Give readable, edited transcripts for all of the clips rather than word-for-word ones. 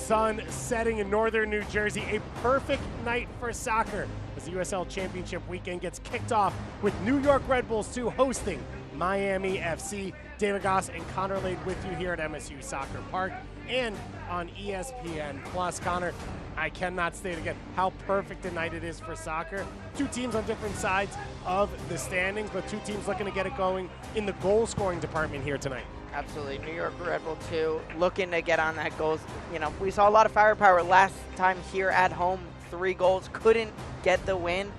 sun setting in northern New Jersey. A perfect night for soccer as the USL Championship weekend gets kicked off with New York Red Bulls 2 hosting Miami FC. David Goss and Connor Lade with you here at MSU Soccer Park and on ESPN+. Connor, I cannot state again how perfect a night it is for soccer. Two teams on different sides of the standings, but two teams looking to get it going in the goal-scoring department here tonight. Absolutely. New York Red Bull 2 looking to get on that goals. You know, we saw a lot of firepower last time here at home. 3 goals, couldn't get the win,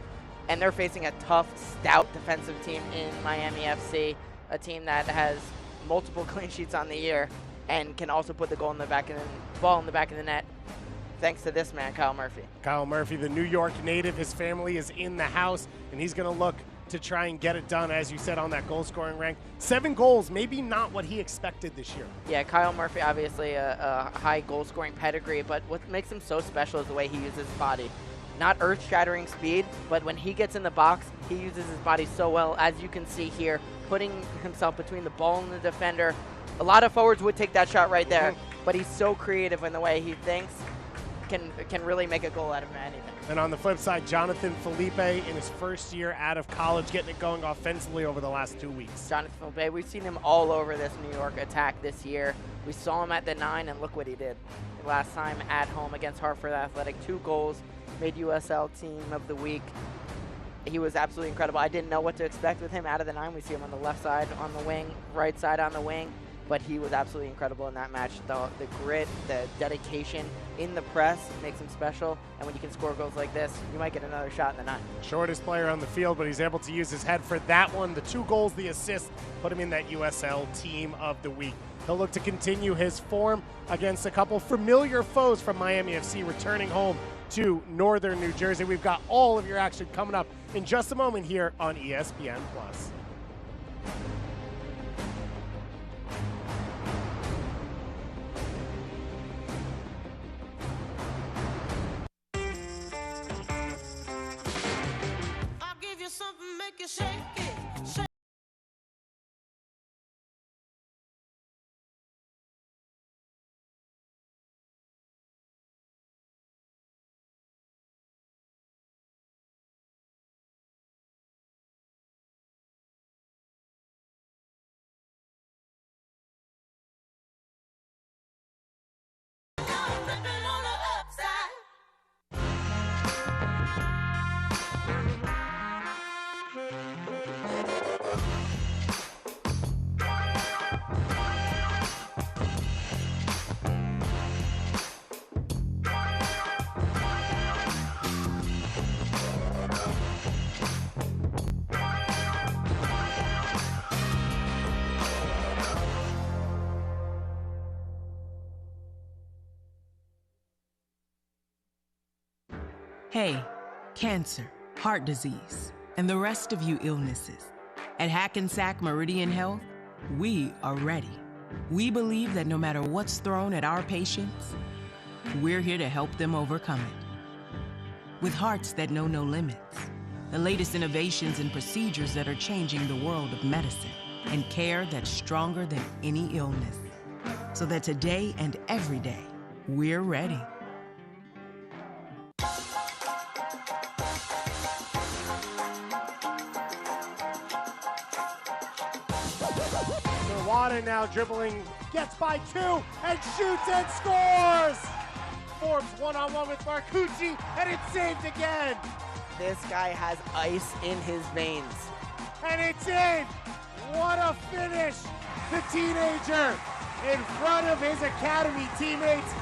and they're facing a tough, stout defensive team in Miami FC, a team that has multiple clean sheets on the year and can also put the ball in the back of the net. Thanks to this man, Kyle Murphy. Kyle Murphy, the New York native, his family is in the house, and he's going to look to try and get it done, as you said, on that goal-scoring rank. 7 goals, maybe not what he expected this year. Yeah, Kyle Murphy, obviously a high goal-scoring pedigree, but what makes him so special is the way he uses his body. Not earth-shattering speed, but when he gets in the box, he uses his body so well, as you can see here, putting himself between the ball and the defender. A lot of forwards would take that shot right there, but he's so creative in the way he thinks, can really make a goal out of anything. And on the flip side, Jonathan Felipe in his first year out of college, getting it going offensively over the last 2 weeks. Jonathan Felipe, we've seen him all over this New York attack this year. We saw him at the 9, and look what he did last time at home against Hartford Athletic. 2 goals, made USL Team of the Week. He was absolutely incredible. I didn't know what to expect with him out of the 9. We see him on the left side on the wing, right side on the wing. But he was absolutely incredible in that match. The grit, the dedication in the press makes him special. And when you can score goals like this, you might get another shot in the 9. Shortest player on the field, but he's able to use his head for that one. The 2 goals, the assist, put him in that USL Team of the Week. He'll look to continue his form against a couple familiar foes from Miami FC, returning home to northern New Jersey. We've got all of your action coming up in just a moment here on ESPN+. Something make you shake it, shake. Hey, cancer, heart disease, and the rest of you illnesses. At Hackensack Meridian Health, we are ready. We believe that no matter what's thrown at our patients, we're here to help them overcome it. With hearts that know no limits, the latest innovations and procedures that are changing the world of medicine, and care that's stronger than any illness. So that today and every day, we're ready. Wada now dribbling, gets by 2, and shoots and scores! Forbes one-on-one with Marcucci, and it's saved again! This guy has ice in his veins. And it's in! What a finish! The teenager in front of his academy teammates.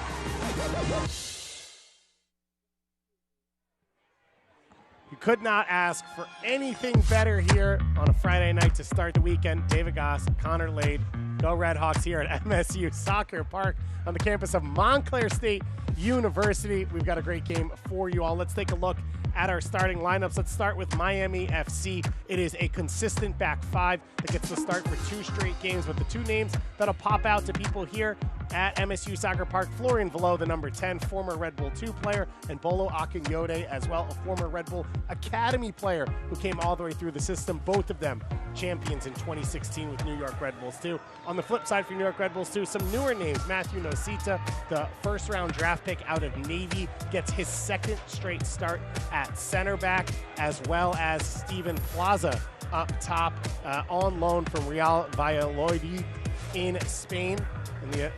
You could not ask for anything better here on a Friday night to start the weekend. David Goss, Connor Lade, go Redhawks here at MSU Soccer Park on the campus of Montclair State University. We've got a great game for you all. Let's take a look at our starting lineups. Let's start with Miami FC. It is a consistent back 5 that gets the start for 2 straight games, but the 2 names that'll pop out to people here at MSU Soccer Park. Florian Velo, the number 10, former Red Bull 2 player, and Bolo Akinyode as well, a former Red Bull Academy player who came all the way through the system. Both of them champions in 2016 with New York Red Bulls 2. On the flip side for New York Red Bulls 2, some newer names. Matthew Nosita, the first-round draft pick out of Navy, gets his second straight start at center back, as well as Steven Plaza up top on loan from Real Valladolid in Spain. And the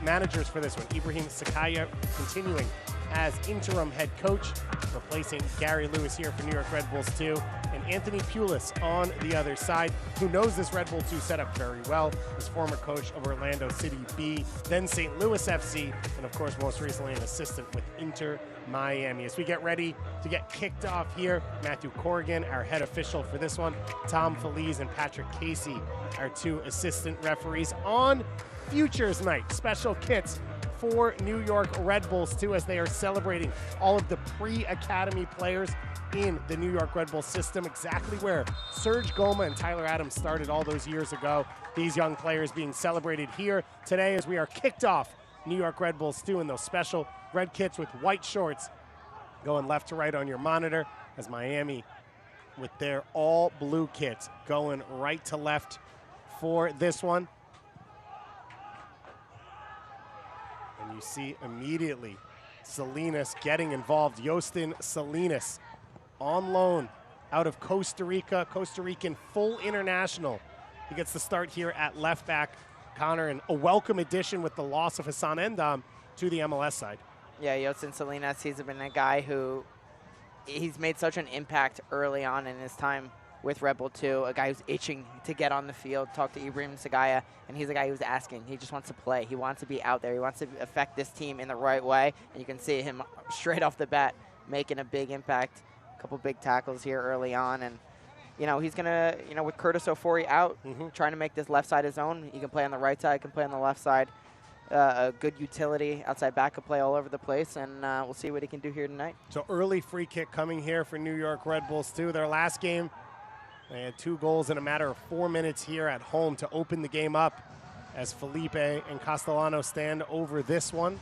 managers for this one, Ibrahim Sakaya continuing as interim head coach, replacing Gary Lewis here for New York Red Bulls 2, and Anthony Pulis on the other side, who knows this Red Bull 2 setup very well, is former coach of Orlando City B, then St. Louis FC, and of course most recently an assistant with Inter Miami. As we get ready to get kicked off here, Matthew Corrigan, our head official for this one, Tom Feliz and Patrick Casey, our two assistant referees. On Futures Night, special kits for New York Red Bulls 2 as they are celebrating all of the pre-academy players in the New York Red Bull system, exactly where Serge Goma and Tyler Adams started all those years ago. These young players being celebrated here today as we are kicked off New York Red Bulls 2 in those special red kits with white shorts going left to right on your monitor, as Miami with their all blue kits going right to left for this one. And you see immediately Salinas getting involved. Yostin Salinas on loan out of Costa Rica, Costa Rican full international. He gets the start here at left back, Connor, and a welcome addition with the loss of Hassan Endam to the MLS side. Yeah, Yostin Salinas, he's been a guy who he's made such an impact early on in his time with Red Bull 2, a guy who's itching to get on the field, talk to Ibrahim Sagaya, and he's a guy who's asking. He just wants to play. He wants to be out there. He wants to affect this team in the right way, and you can see him straight off the bat making a big impact. A couple big tackles here early on, and you know, he's going to, you know, with Curtis Ofori out, trying to make this left side his own. He can play on the right side, can play on the left side. A good utility, outside back could play all over the place, and we'll see what he can do here tonight. So early free kick coming here for New York Red Bulls 2. Their last game, they had 2 goals in a matter of 4 minutes here at home to open the game up as Felipe and Castellano stand over this one.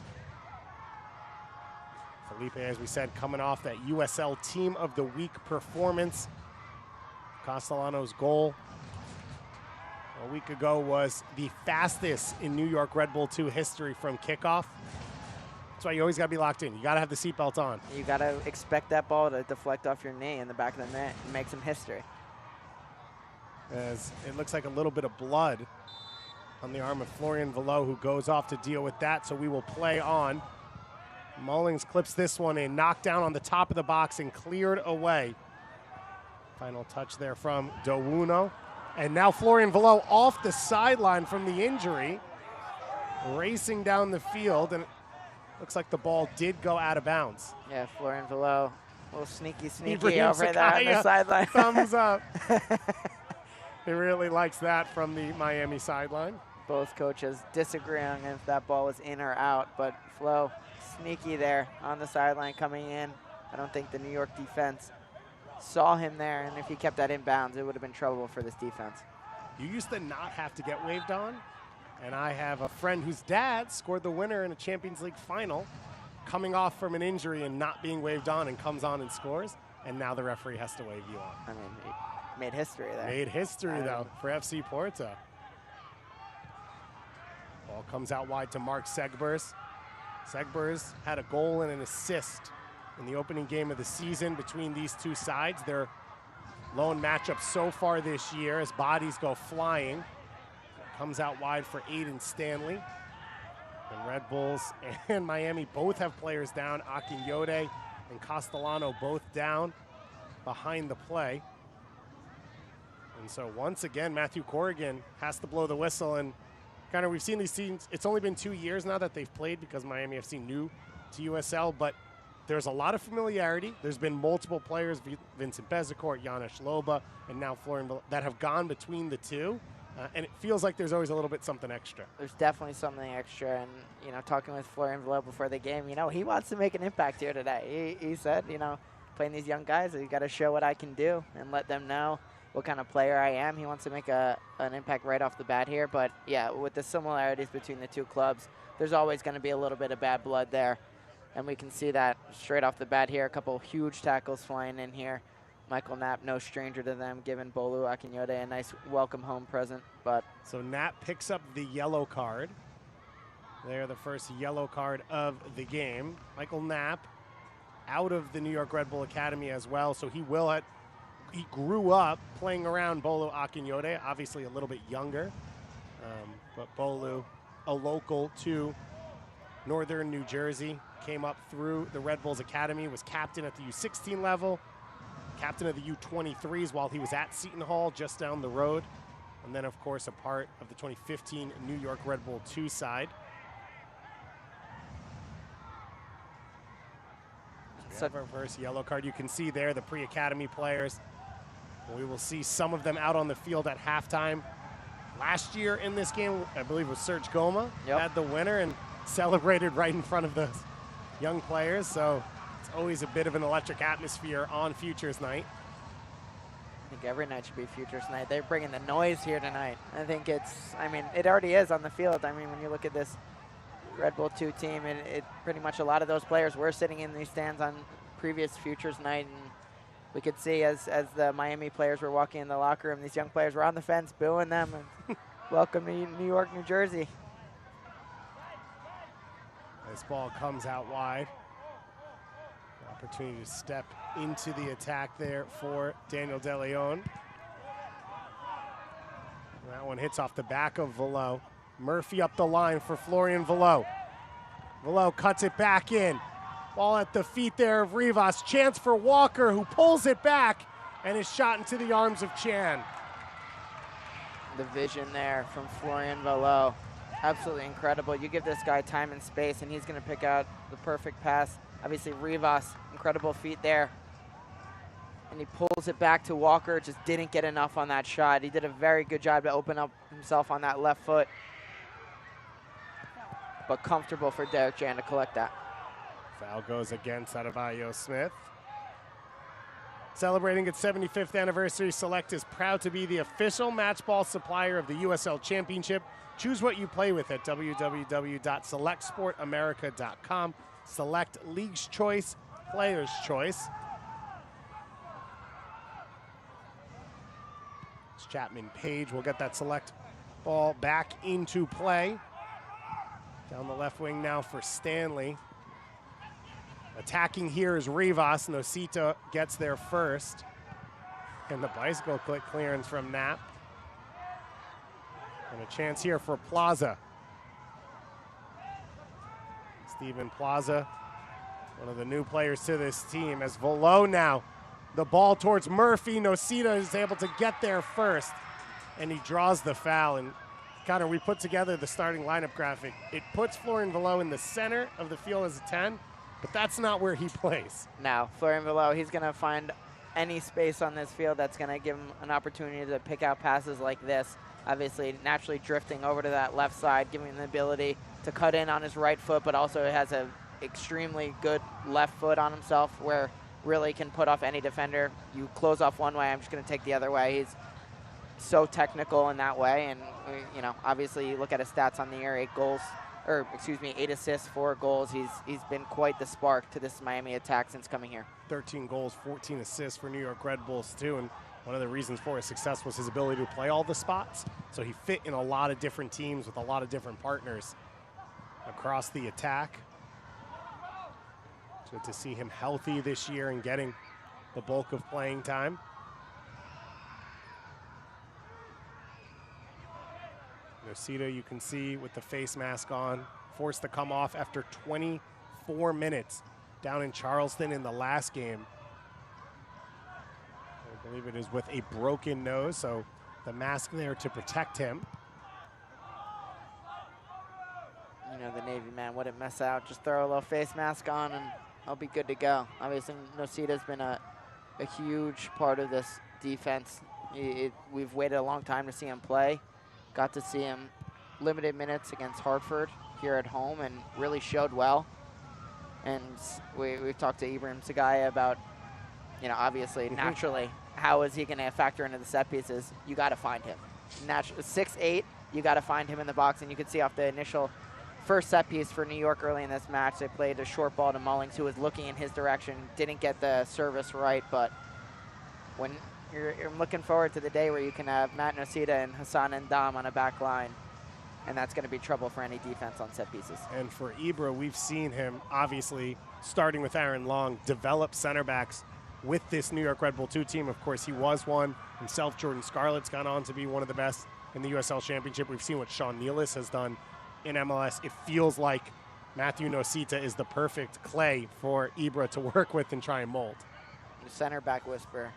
Felipe, as we said, coming off that USL Team of the Week performance. Castellano's goal a week ago was the fastest in New York Red Bull 2 history from kickoff. That's why you always got to be locked in. You got to have the seatbelt on. You got to expect that ball to deflect off your knee in the back of the net and make some history. As it looks like a little bit of blood on the arm of Florian Velo, who goes off to deal with that, so we will play on. Mullings clips this one in, knocked down on the top of the box and cleared away. Final touch there from Dowuno. And now Florian Velo off the sideline from the injury, racing down the field, and it looks like the ball did go out of bounds. Yeah, Florian Velo, a little sneaky Ibrahim over there on the sideline. Thumbs up. He really likes that from the Miami sideline. Both coaches disagreeing if that ball was in or out, but Flo, sneaky there on the sideline coming in. I don't think the New York defense saw him there, and if he kept that inbounds, it would have been trouble for this defense. You used to not have to get waved on, and I have a friend whose dad scored the winner in a Champions League final, coming off from an injury and not being waved on, and comes on and scores, and now the referee has to wave you on. I mean, he made history there. Made history, though, for FC Porto. Ball comes out wide to Mark Segbers. Segbers had a goal and an assist in the opening game of the season between these two sides. Their lone matchup so far this year as bodies go flying. Comes out wide for Aiden Stanley. And Red Bulls and Miami both have players down. Akinyode and Castellano both down behind the play. And so once again, Matthew Corrigan has to blow the whistle. And kind of, we've seen these teams, it's only been 2 years now that they've played because Miami FC new to USL, but there's a lot of familiarity. There's been multiple players, Vincent Bezecourt, Janusz Loba, and now Florian, that have gone between the two. And it feels like there's always a little bit something extra. There's definitely something extra. And, you know, talking with Florian Velo before the game, you know, he wants to make an impact here today. He said, you know, playing these young guys, you got to show what I can do and let them know, what kind of player I am. He wants to make an impact right off the bat here. But, yeah, with the similarities between the two clubs, there's always going to be a little bit of bad blood there. And we can see that straight off the bat here. A couple huge tackles flying in here. Michael Knapp, no stranger to them, giving Bolu Akinyode a nice welcome home present. But so Knapp picks up the yellow card. They're the first yellow card of the game. Michael Knapp out of the New York Red Bull Academy as well, so he grew up playing around Bolu Akinyode, obviously a little bit younger, but Bolu, a local to Northern New Jersey, came up through the Red Bulls Academy, was captain at the U16 level, captain of the U23s while he was at Seton Hall just down the road, and then of course a part of the 2015 New York Red Bull 2 side. So our first yellow card. You can see there the pre-academy players. We will see some of them out on the field at halftime. Last year in this game, I believe it was Serge Goma had the winner and celebrated right in front of the young players. So it's always a bit of an electric atmosphere on Futures Night. I think every night should be Futures Night. They're bringing the noise here tonight. I think it already is on the field. I mean, when you look at this Red Bull 2 team, it pretty much a lot of those players were sitting in these stands on previous Futures Night, and we could see as the Miami players were walking in the locker room, these young players were on the fence booing them and welcome to New York, New Jersey. This ball comes out wide. Opportunity to step into the attack there for Daniel De Leon. That one hits off the back of Velo. Murphy up the line for Florian Velo. Velo cuts it back in. Ball at the feet there of Rivas. Chance for Walker, who pulls it back and is shot into the arms of Chan. The vision there from Florian Velo. Absolutely incredible. You give this guy time and space, and he's going to pick out the perfect pass. Obviously, Rivas, incredible feet there. And he pulls it back to Walker. Just didn't get enough on that shot. He did a very good job to open up himself on that left foot. But comfortable for Derek Jan to collect that. Foul goes against Adebayo Smith. Celebrating its 75th anniversary, Select is proud to be the official match ball supplier of the USL Championship. Choose what you play with at www.selectsportamerica.com. Select League's Choice, Player's Choice. It's Chapman Page will get that Select ball back into play. Down the left wing now for Stanley. Attacking here is Rivas. Nosita gets there first. And the bicycle click clearance from Knapp. And a chance here for Plaza. Steven Plaza, one of the new players to this team, as Velo now. The ball towards Murphy. Nosita is able to get there first. And he draws the foul. And Connor, we put together the starting lineup graphic. It puts Florian Velo in the center of the field as a 10, but that's not where he plays. Now, Florian Velo, he's going to find any space on this field that's going to give him an opportunity to pick out passes like this. Obviously, naturally drifting over to that left side, giving him the ability to cut in on his right foot, but also has an extremely good left foot on himself where really can put off any defender. You close off one way, I'm just going to take the other way. He's so technical in that way, and you know, obviously you look at his stats on the year, 8 assists, 4 goals. He's been quite the spark to this Miami attack since coming here. 13 goals, 14 assists for New York Red Bulls too, and one of the reasons for his success was his ability to play all the spots. So he fit in a lot of different teams with a lot of different partners across the attack. Good to see him healthy this year and getting the bulk of playing time. Nosita, you can see with the face mask on, forced to come off after 24 minutes down in Charleston in the last game. I believe it is with a broken nose, so the mask there to protect him. You know, the Navy man wouldn't mess out. Just throw a little face mask on and I'll be good to go. Obviously, Nosita's been a huge part of this defense. We've waited a long time to see him play. Got to see him limited minutes against Hartford here at home and really showed well. And we've talked to Ibrahim Sagaya about obviously, naturally, how is he going to factor into the set pieces? You got to find him. 6'8", you got to find him in the box, and you can see off the initial first set piece for New York early in this match, they played a short ball to Mullings, who was looking in his direction, didn't get the service right, but when you're looking forward to the day where you can have Matt Nocita and Hassan Ndam on a back line, and that's going to be trouble for any defense on set pieces. And for Ibra, we've seen him, obviously, starting with Aaron Long, develop center backs with this New York Red Bull 2 team. Of course, he was one himself. Jordan Scarlett's gone on to be one of the best in the USL Championship. We've seen what Sean Nealis has done in MLS. It feels like Matthew Nocita is the perfect clay for Ibra to work with and try and mold. The center back whisperer.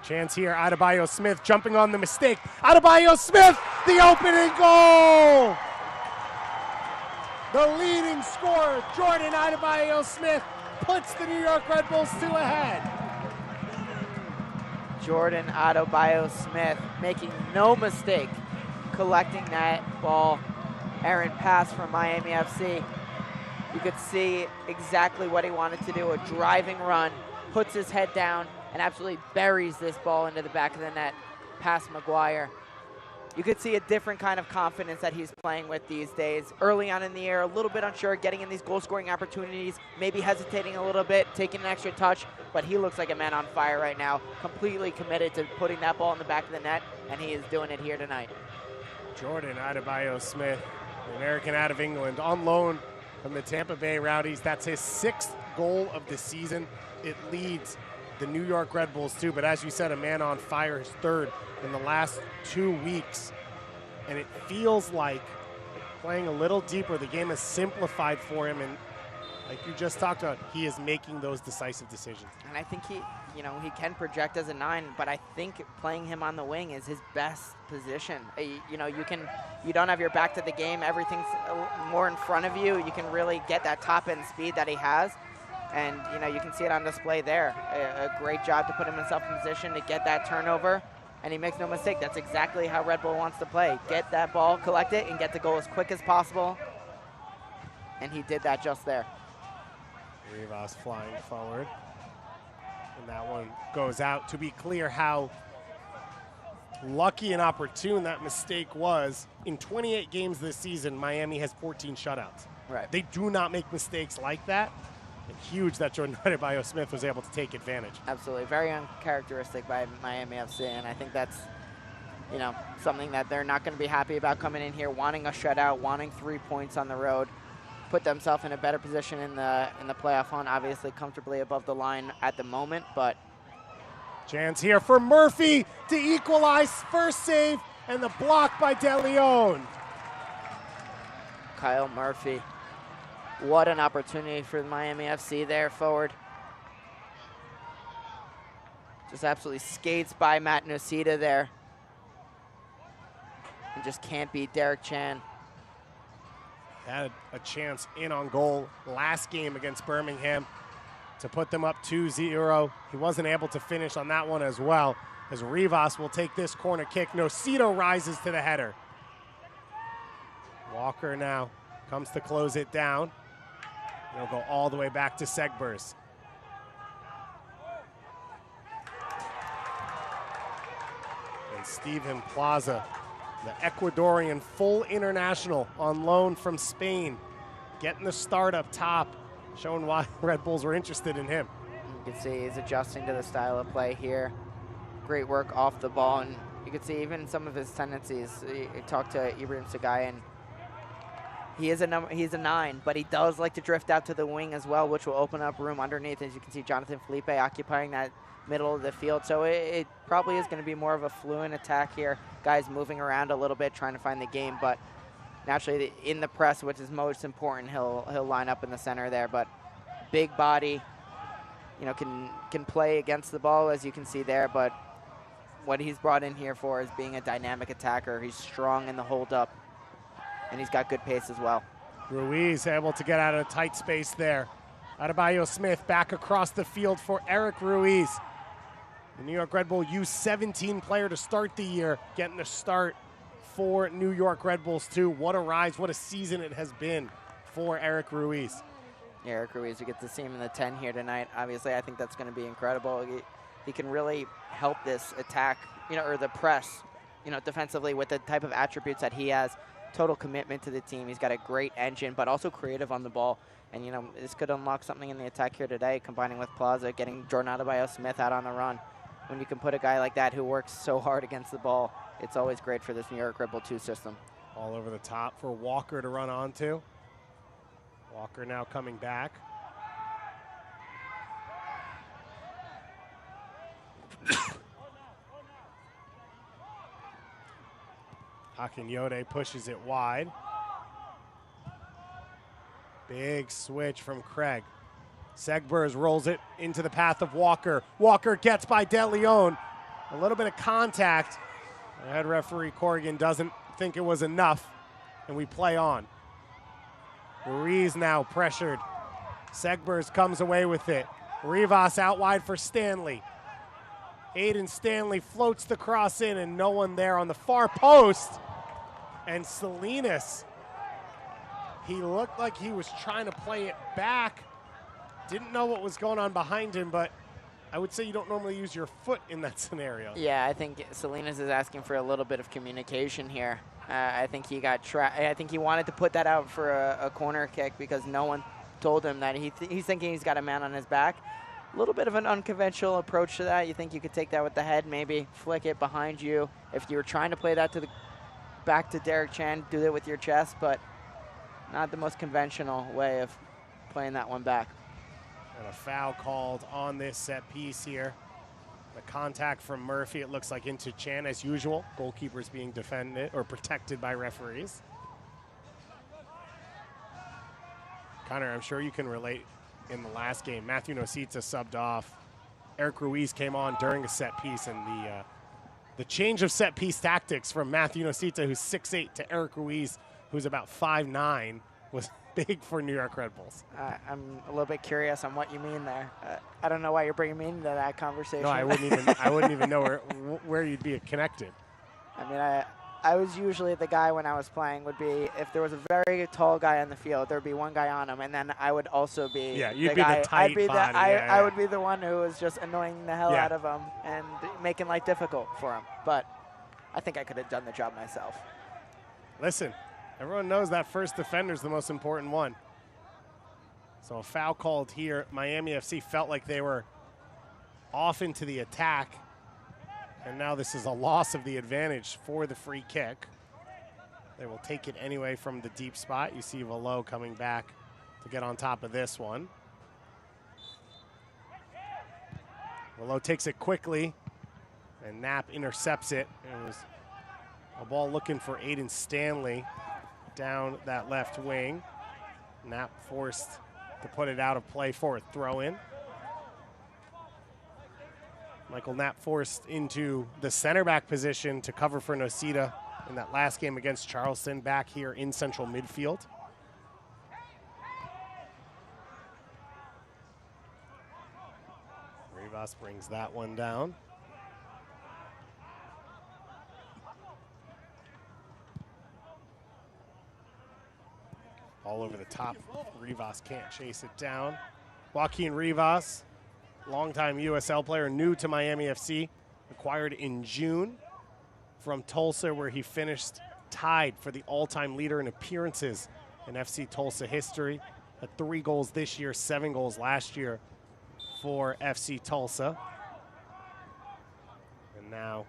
Chance here, Adebayo Smith jumping on the mistake. Adebayo Smith, the opening goal! The leading scorer, Jordan Adebayo Smith, puts the New York Red Bulls 2 ahead. Jordan Adebayo Smith making no mistake, collecting that ball. Errant pass from Miami FC. You could see exactly what he wanted to do, a driving run, puts his head down, and absolutely buries this ball into the back of the net past Maguire. You could see a different kind of confidence that he's playing with these days. Early on in the year, a little bit unsure, getting in these goal-scoring opportunities, maybe hesitating a little bit, taking an extra touch, but he looks like a man on fire right now, completely committed to putting that ball in the back of the net, and he is doing it here tonight. Jordan Adebayo Smith, the American out of England, on loan from the Tampa Bay Rowdies. That's his 6th goal of the season. It leads the New York Red Bulls too, but as you said, a man on fire, his 3rd in the last 2 weeks. And it feels like playing a little deeper, the game is simplified for him, and like you just talked about, he is making those decisive decisions. And I think he can project as a 9, but I think playing him on the wing is his best position. You don't have your back to the game, everything's more in front of you. You can really get that top end speed that he has. And, you can see it on display there. A great job to put himself in position to get that turnover, and he makes no mistake. That's exactly how Red Bull wants to play. Get that ball, collect it, and get the goal as quick as possible. And he did that just there. Rivas flying forward. And that one goes out. To be clear how lucky and opportune that mistake was. In 28 games this season, Miami has 14 shutouts. Right. They do not make mistakes like that. And huge that Jordan Adebayo Smith was able to take advantage. Absolutely. Very uncharacteristic by Miami FC, and I think that's, something that they're not going to be happy about coming in here, wanting a shutout, wanting 3 points on the road, put themselves in a better position in the playoff hunt, obviously comfortably above the line at the moment, but Chance here for Murphy to equalize, first save, and the block by De Leon. Kyle Murphy. What an opportunity for Miami FC there forward. Just absolutely skates by Matt Nocita there. And just can't beat Derek Chan. Had a chance in on goal last game against Birmingham to put them up 2-0. He wasn't able to finish on that one as well, as Rivas will take this corner kick. Nocita rises to the header. Walker now comes to close it down. He'll go all the way back to Segbers. And Steven Plaza, the Ecuadorian full international on loan from Spain, getting the start up top, showing why Red Bulls were interested in him. You can see he's adjusting to the style of play here. Great work off the ball, and you can see even some of his tendencies. You talked to Ibrahim Sagay, and he's a 9, but he does like to drift out to the wing as well, which will open up room underneath. As you can see, Jonathan Felipe occupying that middle of the field. So it probably is going to be more of a fluent attack here. Guys moving around a little bit, trying to find the game, but naturally in the press, which is most important, he'll line up in the center there. But big body, can play against the ball, as you can see there, but what he's brought in here for is being a dynamic attacker. He's strong in the hold-up, and he's got good pace as well. Ruiz able to get out of a tight space there. Adebayo Smith back across the field for Eric Ruiz. The New York Red Bull U17 player to start the year, getting a start for New York Red Bulls too. What a rise, what a season it has been for Eric Ruiz. Yeah, Eric Ruiz, we get to see him in the 10 here tonight. Obviously, I think that's going to be incredible. He can really help this attack, or the press, defensively with the type of attributes that he has. Total commitment to the team. He's got a great engine, but also creative on the ball. And, this could unlock something in the attack here today, combining with Plaza, getting Jordan Adebayo-Smith out on the run. When you can put a guy like that who works so hard against the ball, it's always great for this New York Red Bull 2 system. All over the top for Walker to run onto. Walker now coming back. Akinyode pushes it wide. Big switch from Craig. Segbers rolls it into the path of Walker. Walker gets by De Leon. A little bit of contact. The head referee Corrigan doesn't think it was enough, and we play on. Ruiz now pressured. Segbers comes away with it. Rivas out wide for Stanley. Aiden Stanley floats the cross in, and no one there on the far post. And Salinas, he looked like he was trying to play it back. Didn't know what was going on behind him, but I would say you don't normally use your foot in that scenario. Yeah, I think Salinas is asking for a little bit of communication here. I think he got I think he wanted to put that out for a corner kick because no one told him that he's thinking he's got a man on his back. A little bit of an unconventional approach to that. You think you could take that with the head, maybe flick it behind you. If you were trying to play that to the back to Derek Chan, do it with your chest, but not the most conventional way of playing that one back. And a foul called on this set piece here. The contact from Murphy, it looks like, into Chan as usual. Goalkeepers being defended or protected by referees. Connor, I'm sure you can relate in the last game. Matthew Nosita subbed off. Eric Ruiz came on during a set piece, and the change of set piece tactics from Matthew Nosita, who's 6'8", to Eric Ruiz, who's about 5'9", was big for New York Red Bulls. I'm a little bit curious on what you mean there. I don't know why you're bringing me into that conversation. No, I wouldn't even know where you'd be connected. I mean, I was usually the guy when I was playing would be, if there was a very tall guy on the field, there would be one guy on him, and then I would also be you'd be the tight body. I would be the one who was just annoying the hell out of him and making life difficult for him. But I think I could have done the job myself. Listen, everyone knows that first defender's the most important one. So a foul called here. Miami FC felt like they were off into the attack. And now this is a loss of the advantage for the free kick. They will take it anyway from the deep spot. You see Velo coming back to get on top of this one. Velo takes it quickly, and Knapp intercepts it. It was a ball looking for Aiden Stanley down that left wing. Knapp forced to put it out of play for a throw-in. Michael Knapp forced into the center back position to cover for Nosita in that last game against Charleston, back here in central midfield. Rivas brings that one down. All over the top. Rivas can't chase it down. Joaquin Rivas, longtime USL player, new to Miami FC, acquired in June from Tulsa, where he finished tied for the all-time leader in appearances in FC Tulsa history. Had 3 goals this year, 7 goals last year for FC Tulsa. And now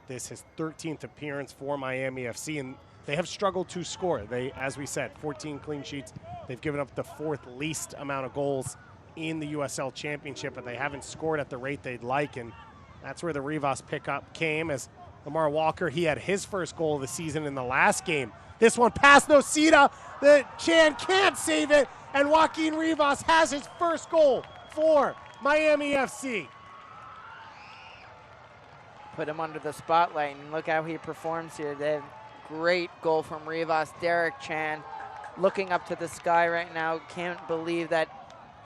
this is his 13th appearance for Miami FC, and they have struggled to score. They, as we said, 14 clean sheets. They've given up the 4th least amount of goals in the USL Championship, but they haven't scored at the rate they'd like, and that's where the Rivas pickup came. As Lamar Walker, he had his first goal of the season in the last game. This one past Nosita, the Chan can't save it, and Joaquin Rivas has his first goal for Miami FC. Put him under the spotlight, and look how he performs here. They have great goal from Rivas. Derek Chan looking up to the sky right now. Can't believe that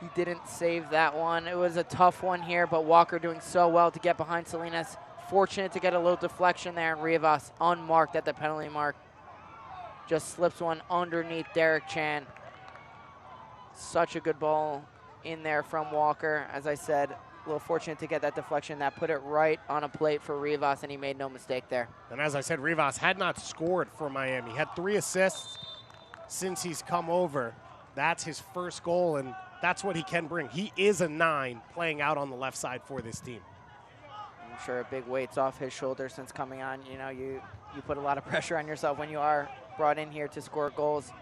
he didn't save that one. It was a tough one here, but Walker doing so well to get behind Salinas. Fortunate to get a little deflection there, and Rivas unmarked at the penalty mark. Just slips one underneath Derek Chan. Such a good ball in there from Walker. As I said, a little fortunate to get that deflection that put it right on a plate for Rivas, and he made no mistake there. And as I said, Rivas had not scored for Miami. He had 3 assists since he's come over. That's his first goal, and that's what he can bring. He is a 9 playing out on the left side for this team. I'm sure a big weight's off his shoulders since coming on. You know, you put a lot of pressure on yourself when you are brought in here to score goals.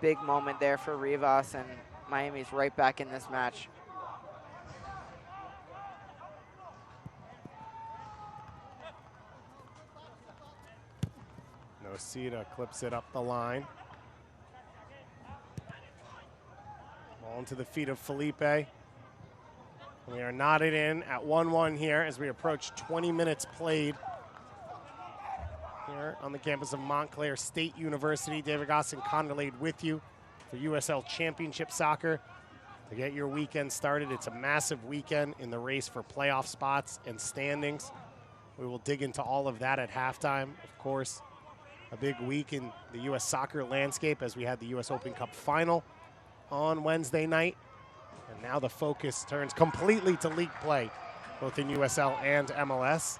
Big moment there for Rivas, and Miami's right back in this match. Nosita clips it up the line. Ball into the feet of Felipe. We are knotted in at 1-1 here as we approach 20 minutes played here on the campus of Montclair State University. David Goss and Connor Lade with you for USL Championship Soccer. To get your weekend started, it's a massive weekend in the race for playoff spots and standings. We will dig into all of that at halftime. Of course, a big week in the U.S. soccer landscape as we had the U.S. Open Cup final on Wednesday night. And now the focus turns completely to league play, both in USL and MLS.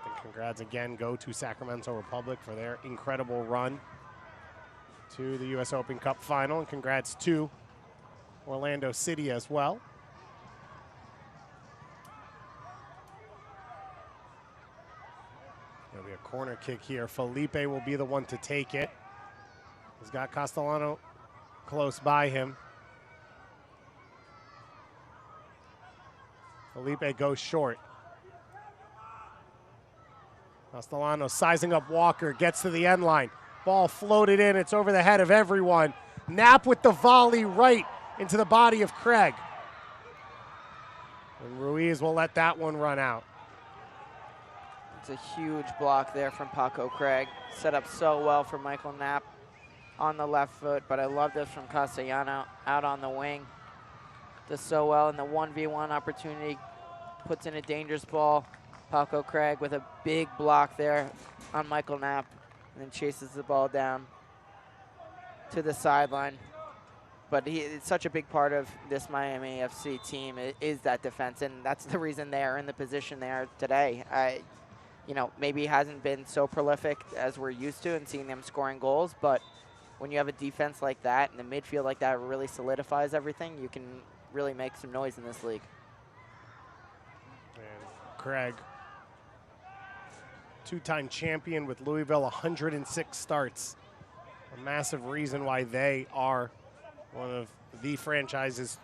And congrats again go to Sacramento Republic for their incredible run to the U.S. Open Cup final. And congrats to Orlando City as well. There'll be a corner kick here. Felipe will be the one to take it. He's got Castellano close by him. Felipe goes short. Castellano sizing up Walker, gets to the end line. Ball floated in, it's over the head of everyone. Knapp with the volley right into the body of Craig. And Ruiz will let that one run out. It's a huge block there from Paco Craig. Set up so well for Michael Knapp on the left foot, but I love this from Castellano out on the wing. Does so well in the 1v1 opportunity. Puts in a dangerous ball. Paco Craig with a big block there on Michael Knapp, and then chases the ball down to the sideline. But it's such a big part of this Miami FC team is that defense, and that's the reason they are in the position they are today. You know, maybe he hasn't been so prolific as we're used to and seeing them scoring goals, but when you have a defense like that and the midfield like that really solidifies everything, you can really make some noise in this league. And Craig, 2-time champion with Louisville, 106 starts. A massive reason why they are one of the franchises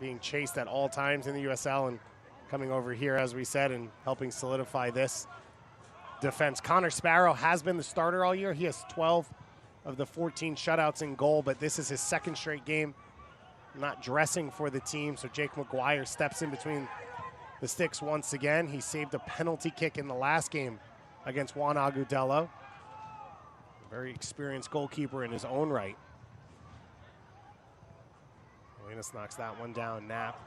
being chased at all times in the USL, and coming over here, as we said, and helping solidify this defense. Connor Sparrow has been the starter all year. He has 12 of the 14 shutouts in goal, but this is his second straight game not dressing for the team, so Jake McGuire steps in between the sticks once again. He saved a penalty kick in the last game against Juan Agudelo. A very experienced goalkeeper in his own right. Salinas knocks that one down. Knapp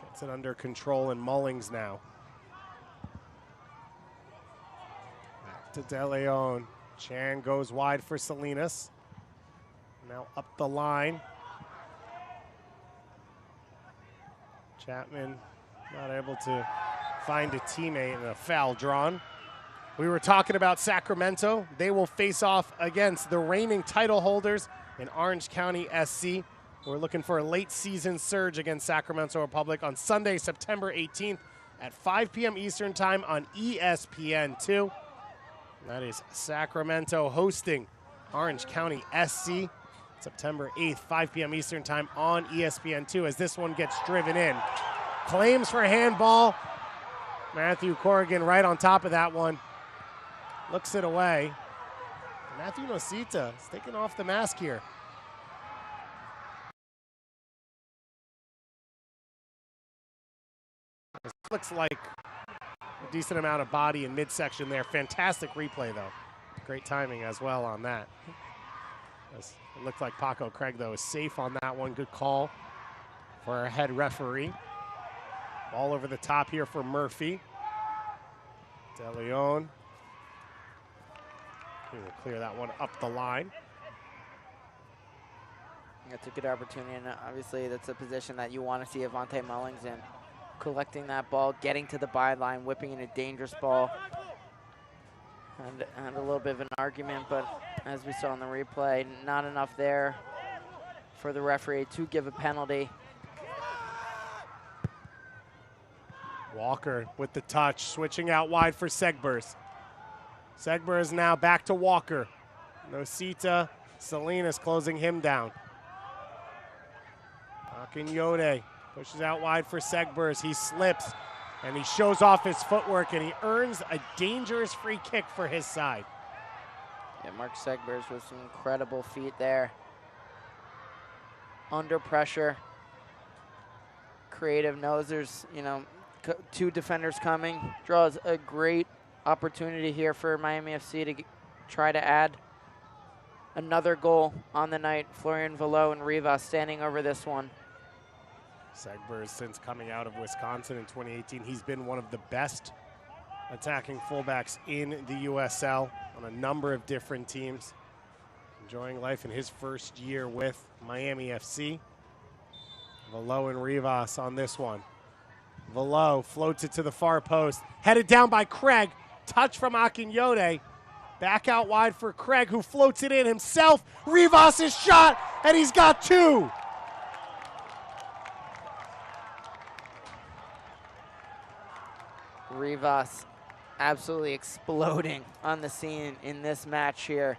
gets it under control, and Mullings now. Back to De Leon. Chan goes wide for Salinas. Now up the line. Chapman not able to find a teammate, and a foul drawn. We were talking about Sacramento. They will face off against the reigning title holders in Orange County SC. We're looking for a late season surge against Sacramento Republic on Sunday, September 18th at 5 p.m. Eastern time on ESPN2. That is Sacramento hosting Orange County SC. September 8th, 5 p.m. Eastern time on ESPN2 as this one gets driven in. Claims for handball. Matthew Corrigan right on top of that one. Looks it away. Matthew Nosita is taking off the mask here. This looks like a decent amount of body in midsection there. Fantastic replay, though. Great timing as well on that. It looked like Paco Craig, though, is safe on that one. Good call for our head referee. Ball over the top here for Murphy. De Leon. He will clear that one up the line. That's a good opportunity, and obviously that's a position that you want to see Avante Mullings in. Collecting that ball, getting to the byline, whipping in a dangerous ball. And a little bit of an argument, but as we saw in the replay, not enough there for the referee to give a penalty. Walker with the touch, switching out wide for Segbers. Segbers now back to Walker. Nosita, Salinas closing him down. Akinyode pushes out wide for Segbers. He slips, and he shows off his footwork, and he earns a dangerous free kick for his side. Yeah, Mark Segbers with some incredible feet there. Under pressure. Creative knows there's, two defenders coming. Draws a great opportunity here for Miami FC to try to add another goal on the night. Florian Velo and Rivas standing over this one. Segbers, since coming out of Wisconsin in 2018, he's been one of the best attacking fullbacks in the USL on a number of different teams. Enjoying life in his first year with Miami FC. Velo and Rivas on this one. Velo floats it to the far post. Headed down by Craig. Touch from Akinyode. Back out wide for Craig, who floats it in himself. Rivas' shot, and he's got two. Rivas absolutely exploding on the scene in this match here.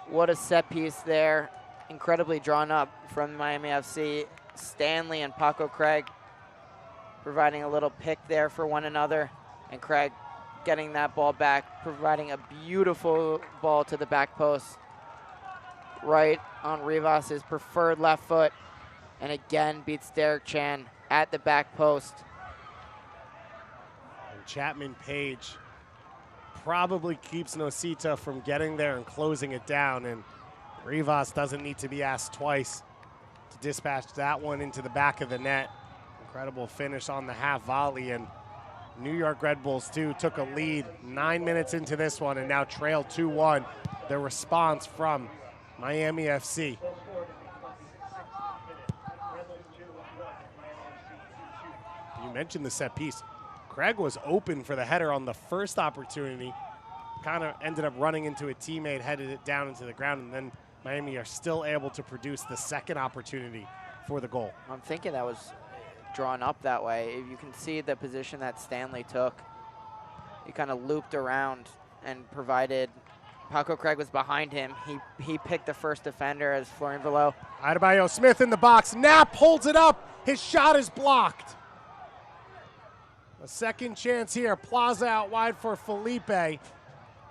What a set piece there. Incredibly drawn up from Miami FC. Stanley and Paco Craig providing a little pick there for one another. And Craig getting that ball back, providing a beautiful ball to the back post. Right on Rivas' preferred left foot. And again beats Derek Chan at the back post. And Chapman Page probably keeps Nosita from getting there and closing it down. And Rivas doesn't need to be asked twice to dispatch that one into the back of the net. Incredible finish on the half volley, and New York Red Bulls, too, took a lead 9 minutes into this one and now trail 2-1. The response from Miami FC. You mentioned the set piece. Craig was open for the header on the first opportunity. Kind of ended up running into a teammate, headed it down into the ground, and then Miami are still able to produce the second opportunity for the goal. I'm thinking that was drawn up that way. You can see the position that Stanley took. He kind of looped around and provided. Paco Craig was behind him. He picked the first defender as Florian Velo. Adebayo Smith in the box. Knapp holds it up. His shot is blocked. A second chance here. Plaza out wide for Felipe.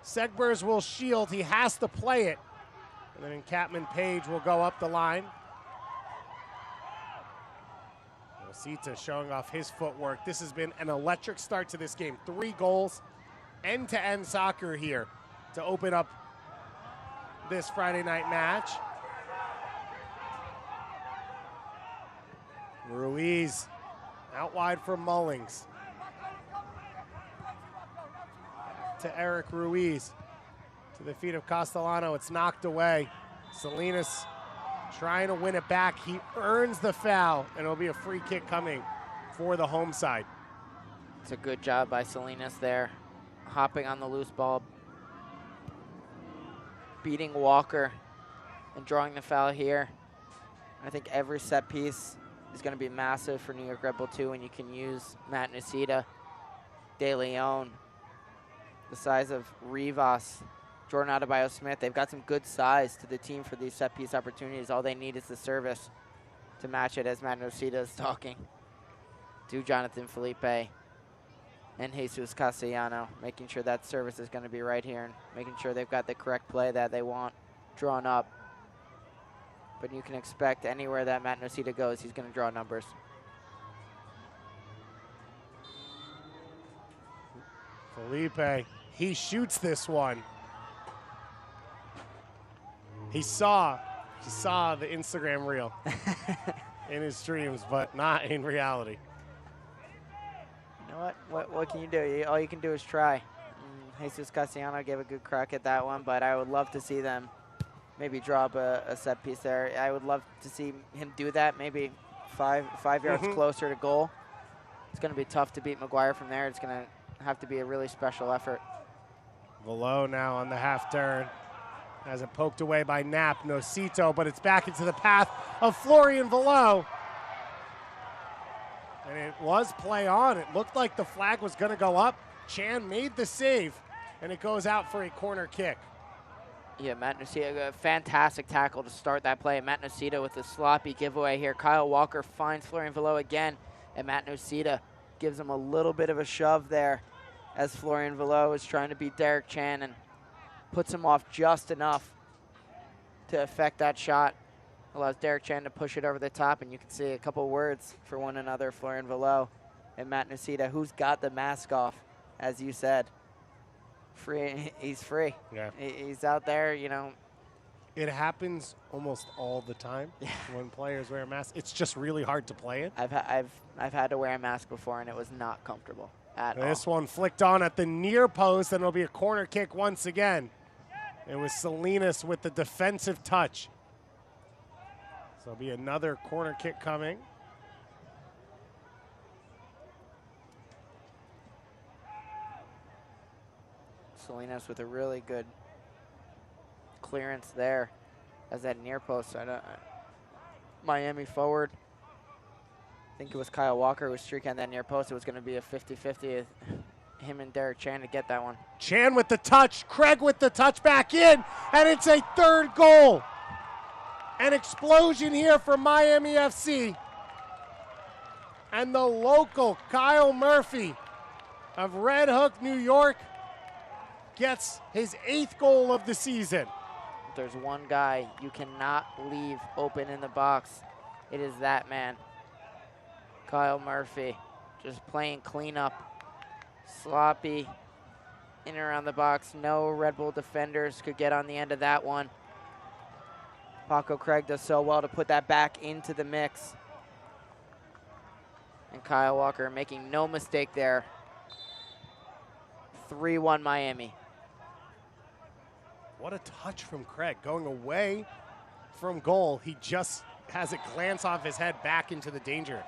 Segbers will shield. He has to play it. And then Catman Page will go up the line. Nosita showing off his footwork. This has been an electric start to this game. 3 goals, end-to-end soccer here to open up this Friday night match. Ruiz out wide for Mullings. To Eric Ruiz. To the feet of Castellano. It's knocked away. Salinas trying to win it back. He earns the foul, and it'll be a free kick coming for the home side. It's a good job by Salinas there, hopping on the loose ball, beating Walker, and drawing the foul here. I think every set piece is going to be massive for New York Red Bull 2, and you can use Matt Nosita, De Leon, the size of Rivas, Jordan Adebayo Smith. They've got some good size to the team for these set piece opportunities. All they need is the service to match it, as Matt Nosita is talking to Jonathan Felipe and Jesus Castellano, making sure that service is going to be right here and making sure they've got the correct play that they want drawn up. But you can expect anywhere that Matt Nosita goes, he's going to draw numbers. Felipe, he shoots this one. He saw the Instagram reel in his dreams, but not in reality. You know what can you do? All you can do is try. Jesus Castellano gave a good crack at that one, but I would love to see them maybe drop a set piece there. I would love to see him do that, maybe five yards closer to goal. It's going to be tough to beat McGuire from there. It's going to have to be a really special effort. Velo now on the half turn. Has it poked away by Knapp, Nocito, but it's back into the path of Florian Velo. And it was play on. It looked like the flag was going to go up. Chan made the save, and it goes out for a corner kick. Yeah, Matt Nocita, a fantastic tackle to start that play. Matt Nocita with a sloppy giveaway here. Kyle Walker finds Florian Velo again, and Matt Nocita gives him a little bit of a shove there as Florian Velo is trying to beat Derek Chan and puts him off just enough to affect that shot. Allows Derek Chan to push it over the top, and you can see a couple words for one another, Florian Velo and Matt Nocita, who's got the mask off, as you said. Free, he's free. Yeah. He's out there, you know. It happens almost all the time when players wear a mask. It's just really hard to play it. I've had to wear a mask before, and it was not comfortable at all. This one flicked on at the near post, and it'll be a corner kick once again. It was Salinas with the defensive touch. So it'll be another corner kick coming. Salinas with a really good clearance there as that near post. Miami forward. I think it was Kyle Walker who was streaking on that near post. It was going to be a 50-50, him and Derek Chan to get that one. Chan with the touch, Craig with the touch back in, and it's a third goal. An explosion here for Miami FC. And the local Kyle Murphy of Red Hook, New York, gets his 8th goal of the season. If there's one guy you cannot leave open in the box, it is that man. Kyle Murphy just playing cleanup, sloppy, in and around the box. No Red Bull defenders could get on the end of that one. Paco Craig does so well to put that back into the mix. And Kyle Walker making no mistake there. 3-1 Miami. What a touch from Craig. Going away from goal, he just has it glance off his head back into the danger.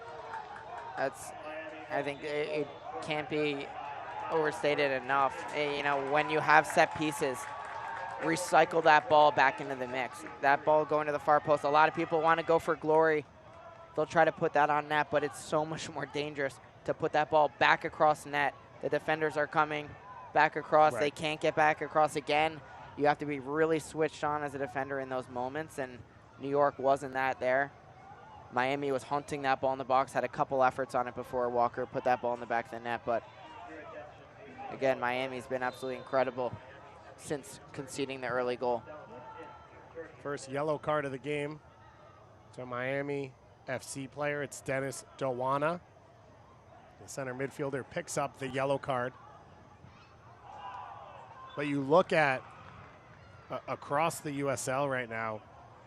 I think it can't be overstated enough. You know, when you have set pieces, recycle that ball back into the mix. That ball going to the far post. A lot of people want to go for glory. They'll try to put that on net, but it's so much more dangerous to put that ball back across net. The defenders are coming back across. Right. They can't get back across again. You have to be really switched on as a defender in those moments, and New York wasn't that there. Miami was hunting that ball in the box, had a couple efforts on it before Walker put that ball in the back of the net, but again, Miami's been absolutely incredible since conceding the early goal. First yellow card of the game to Miami FC player. It's Dennis Dawana. The center midfielder picks up the yellow card. But you look at across the USL right now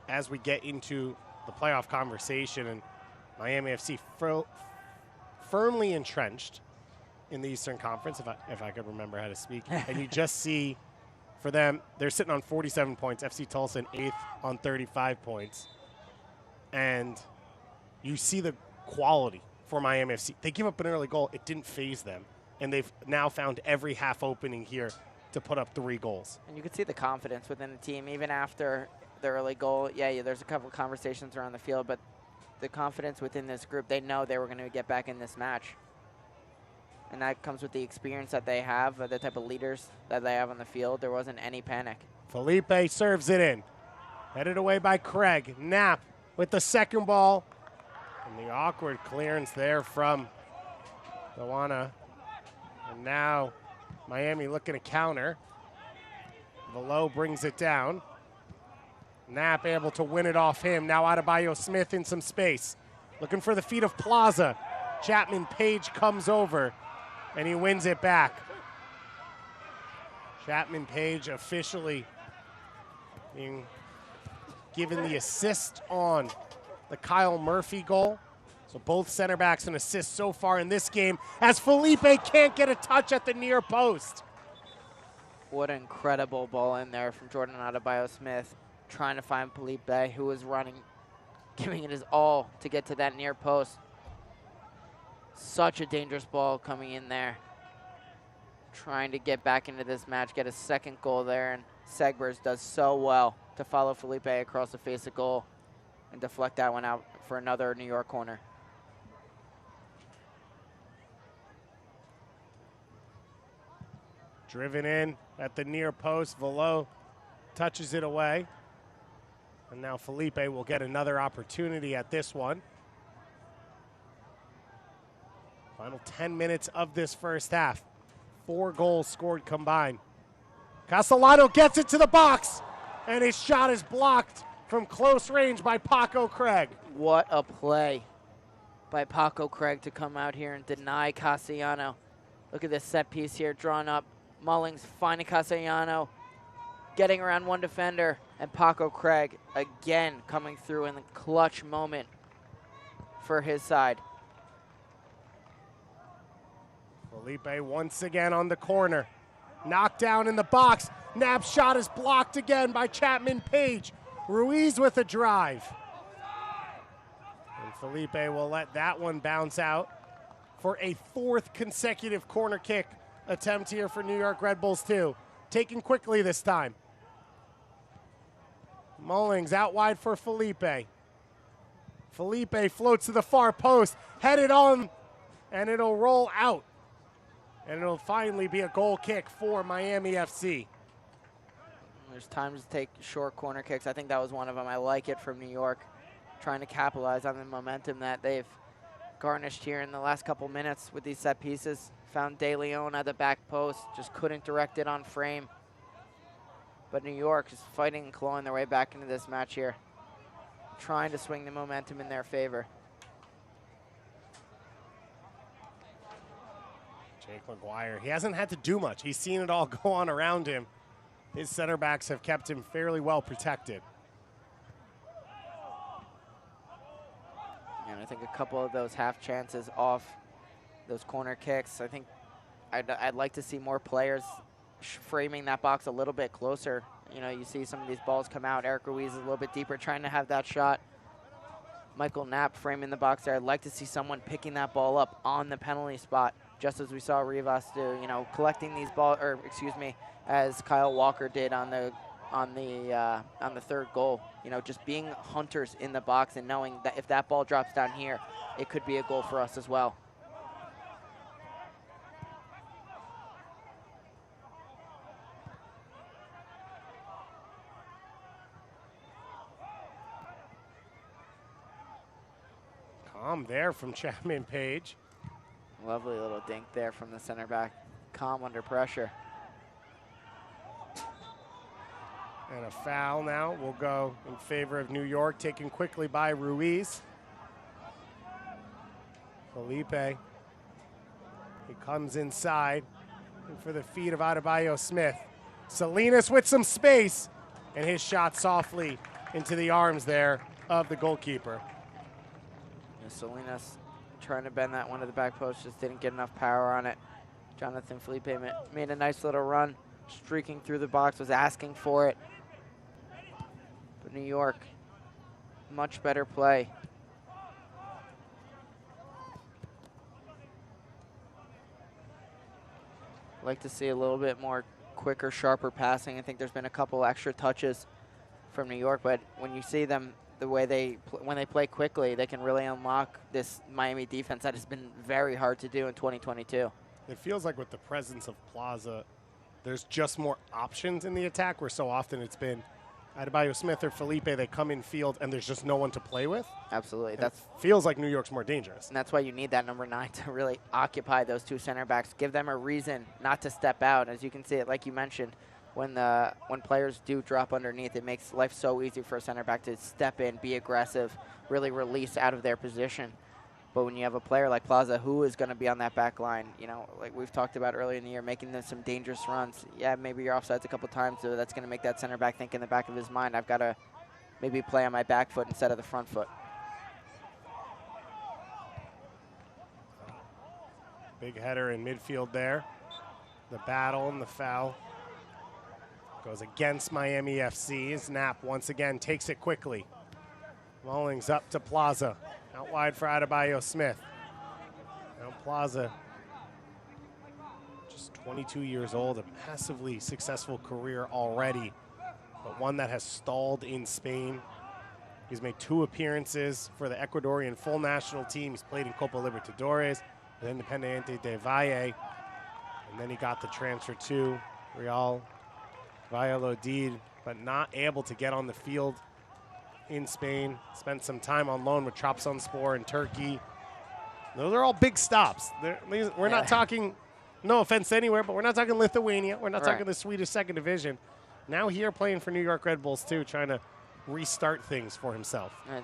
as we get into the playoff conversation, and Miami FC firmly entrenched in the Eastern Conference, if I could remember how to speak. And you just see for them, they're sitting on 47 points. FC Tulsa in 8th on 35 points. And you see the quality for Miami FC. They give up an early goal. It didn't faze them. And they've now found every half opening here to put up 3 goals. And you can see the confidence within the team, even after the early goal. Yeah, there's a couple of conversations around the field, but the confidence within this group, they know they were going to get back in this match. And that comes with the experience that they have, the type of leaders that they have on the field. There wasn't any panic. Felipe serves it in. Headed away by Craig. Knapp with the second ball. And the awkward clearance there from Dawana. And now Miami looking to counter. Velo brings it down. Knapp able to win it off him. Now Adebayo Smith in some space. Looking for the feet of Plaza. Chapman Page comes over, and he wins it back. Chapman Page officially being given the assist on the Kyle Murphy goal. So both center backs an assist so far in this game, as Felipe can't get a touch at the near post. What an incredible ball in there from Jordan Adebayo Smith. trying to find Felipe, who was running, giving it his all to get to that near post. Such a dangerous ball coming in there. Trying to get back into this match, get a second goal there, and Segbers does so well to follow Felipe across the face of goal and deflect that one out for another New York corner. Driven in at the near post, Velo touches it away. And now Felipe will get another opportunity at this one. Final 10 minutes of this first half. 4 goals scored combined. Castellano gets it to the box, and his shot is blocked from close range by Paco Craig. What a play by Paco Craig to come out here and deny Castellano. Look at this set piece here drawn up. Mullings finding Castellano, getting around one defender, and Paco Craig again coming through in the clutch moment for his side. Felipe once again on the corner. Knocked down in the box. Knapp's shot is blocked again by Chapman Page. Ruiz with a drive. And Felipe will let that one bounce out for a 4th consecutive corner kick attempt here for New York Red Bulls too. Taken quickly this time. Mullings out wide for Felipe. Felipe floats to the far post, headed on, and it'll roll out. And it'll finally be a goal kick for Miami FC. There's times to take short corner kicks. I think that was one of them. I like it from New York, trying to capitalize on the momentum that they've garnished here in the last couple minutes with these set pieces. Found De Leon at the back post, just couldn't direct it on frame. But New York is fighting and clawing their way back into this match here, trying to swing the momentum in their favor. Jake McGuire, he hasn't had to do much. He's seen it all go on around him. His center backs have kept him fairly well protected. And I think a couple of those half chances off those corner kicks, I think I'd like to see more players framing that box a little bit closer. You know, you see some of these balls come out. Eric Ruiz is a little bit deeper, trying to have that shot. Michael Knapp framing the box there. I'd like to see someone picking that ball up on the penalty spot, just as we saw Rivas do, you know, collecting these balls, or excuse me, as Kyle Walker did on the third goal. You know, just being hunters in the box and knowing that if that ball drops down here, it could be a goal for us as well. Calm there from Chapman Page. Lovely little dink there from the center back. Calm under pressure. And a foul now will go in favor of New York, taken quickly by Ruiz. Felipe, he comes inside for the feet of Adebayo Smith. Salinas with some space, and his shot softly into the arms there of the goalkeeper. Yeah, Salinas trying to bend that one to the back post, just didn't get enough power on it. Jonathan Felipe made a nice little run, streaking through the box, was asking for it. But New York, much better play. Like to see a little bit more quicker, sharper passing. I think there's been a couple extra touches from New York, but when you see them, the way when they play quickly, they can really unlock this Miami defense that has been very hard to do in 2022. It feels like with the presence of Plaza, there's just more options in the attack, where so often it's been Adebayo Smith or Felipe, they come in field and there's just no one to play with. Absolutely. That feels like New York's more dangerous. And that's why you need that number 9 to really occupy those two center backs, give them a reason not to step out. As you can see it, like you mentioned, when players do drop underneath, it makes life so easy for a center back to step in, be aggressive, really release out of their position. But when you have a player like Plaza who is going to be on that back line, you know, like we've talked about earlier in the year, making them some dangerous runs. Yeah, maybe you're offsides a couple times, so that's going to make that center back think in the back of his mind, I've got to maybe play on my back foot instead of the front foot. Big header in midfield there. The battle and the foul Goes against Miami FC. Snap once again takes it quickly. Mullings up to Plaza. Out wide for Adebayo Smith. Now Plaza, just 22 years old, a massively successful career already, but one that has stalled in Spain. He's made 2 appearances for the Ecuadorian full national team. He's played in Copa Libertadores with Independiente del Valle, and then he got the transfer to Real Valladolid, but not able to get on the field in Spain. Spent some time on loan with Trabzonspor in Turkey. Those are all big stops. We're not talking, no offense anywhere, but we're not talking Lithuania. We're not talking the Swedish second division. Now here playing for New York Red Bulls too, trying to restart things for himself. It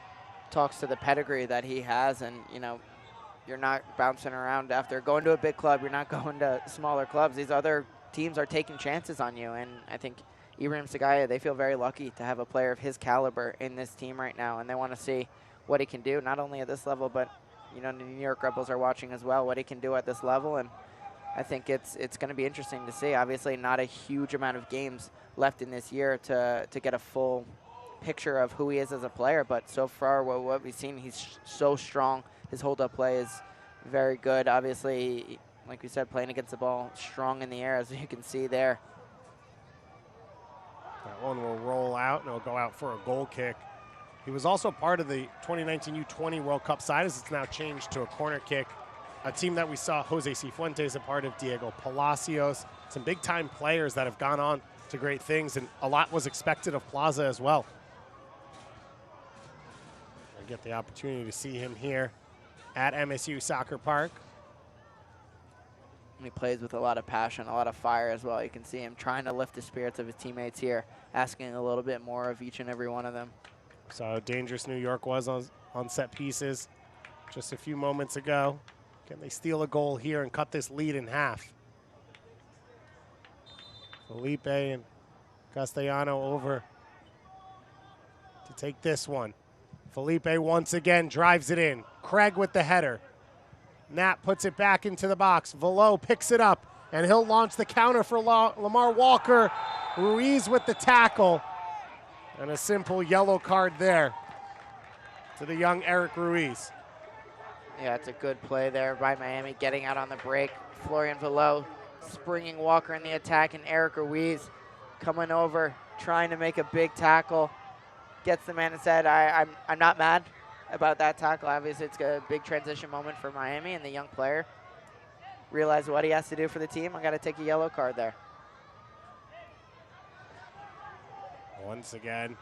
talks to the pedigree that he has, and you're not bouncing around after going to a big club. You're not going to smaller clubs. These other teams are taking chances on you, and I think Ibrahim Sagaya, they feel very lucky to have a player of his caliber in this team right now, and they want to see what he can do, not only at this level, but the New York Red Bulls are watching as well, what he can do at this level, and I think it's going to be interesting to see. Obviously, not a huge amount of games left in this year to get a full picture of who he is as a player, but so far what we've seen, he's so strong. His hold-up play is very good. Obviously, like we said, playing against the ball, strong in the air, as you can see there. That one will roll out, and it'll go out for a goal kick. He was also part of the 2019 U20 World Cup side, as it's now changed to a corner kick. A team that we saw Jose Cifuentes a part of, Diego Palacios, some big-time players that have gone on to great things, and a lot was expected of Plaza as well. I get the opportunity to see him here at MSU Soccer Park. He plays with a lot of passion, a lot of fire as well. You can see him trying to lift the spirits of his teammates here, asking a little bit more of each and every one of them. So how dangerous New York was on set pieces just a few moments ago. Can they steal a goal here and cut this lead in half? Felipe and Castellano over to take this one. Felipe once again drives it in. Craig with the header. Nat puts it back into the box. Velo picks it up, and he'll launch the counter for Lamar Walker. Ruiz with the tackle, and a simple yellow card there to the young Eric Ruiz. Yeah, it's a good play there by Miami, getting out on the break. Florian Velo springing Walker in the attack, and Eric Ruiz coming over, trying to make a big tackle. Gets the man and said, I'm not mad about that tackle. Obviously, it's a big transition moment for Miami, and the young player realized what he has to do for the team. I got to take a yellow card there. Once again,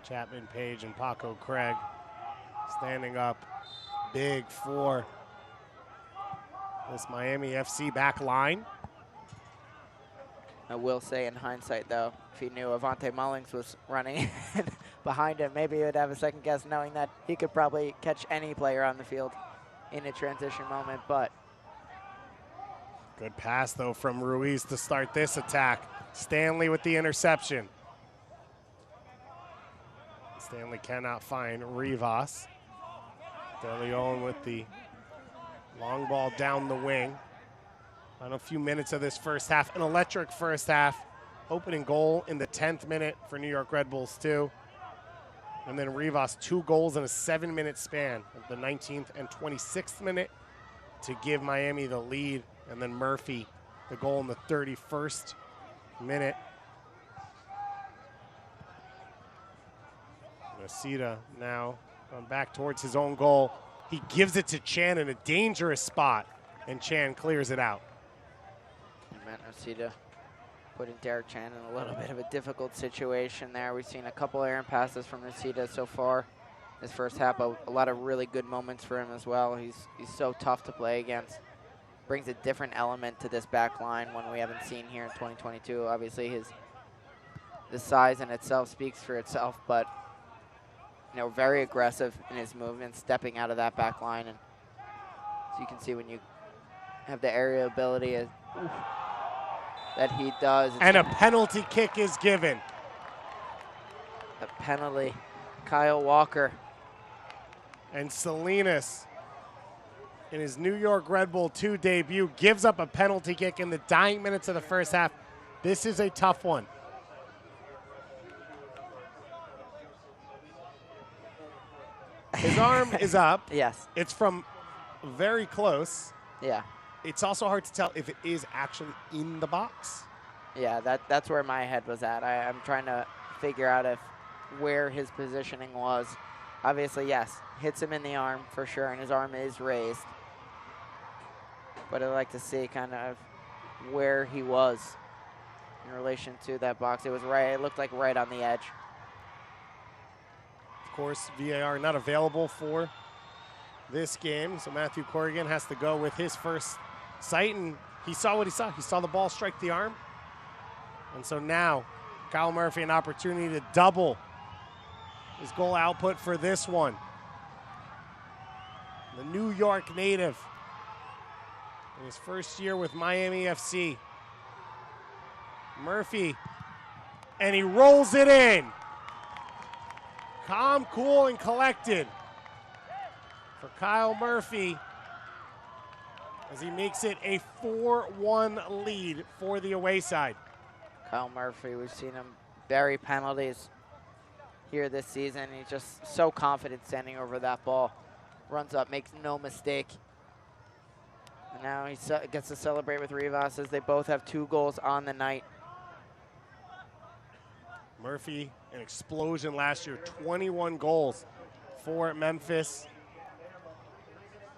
Chapman, Page, and Paco Craig standing up big for this Miami FC back line. I will say in hindsight, though, if he knew Avante Mullings was running behind him, maybe he would have a second guess, knowing that he could probably catch any player on the field in a transition moment. But good pass, though, from Ruiz to start this attack. Stanley with the interception. Stanley cannot find Rivas. De Leon with the long ball down the wing. On a few minutes of this first half, an electric first half. Opening goal in the 10th minute for New York Red Bulls too. And then Rivas 2 goals in a 7-minute span at the 19th and 26th minute to give Miami the lead. And then Murphy, the goal in the 31st minute. Nacida now going back towards his own goal. He gives it to Chan in a dangerous spot, and Chan clears it out. Matt Nacida putting Derek Chan in a little bit of a difficult situation there. We've seen a couple errant passes from Nacida so far this first half, a lot of really good moments for him as well. He's so tough to play against. Brings a different element to this back line, one we haven't seen here in 2022. Obviously, the size in itself speaks for itself, but very aggressive in his movement, stepping out of that back line. And so you can see when you have the aerial ability that he does. And a penalty kick is given. A penalty. Kyle Walker. And Salinas, in his New York Red Bull 2 debut, gives up a penalty kick in the dying minutes of the first half. This is a tough one. His arm is up. Yes. It's from very close. Yeah. It's also hard to tell if it is actually in the box. Yeah, that's where my head was at. I'm trying to figure out where his positioning was. Obviously, yes, hits him in the arm for sure, and his arm is raised. But I'd like to see kind of where he was in relation to that box. It was right. It looked like right on the edge. Of course, VAR not available for this game, so Matthew Corrigan has to go with his first sight, and he saw what he saw. He saw the ball strike the arm. And so now, Kyle Murphy an opportunity to double his goal output for this one. The New York native in his first year with Miami FC. Murphy, and he rolls it in. Calm, cool, and collected for Kyle Murphy as he makes it a 4-1 lead for the away side. Kyle Murphy, we've seen him bury penalties here this season. He's just so confident standing over that ball. Runs up, makes no mistake. And now he gets to celebrate with Rivas as they both have 2 goals on the night. Murphy, an explosion last year, 21 goals for Memphis.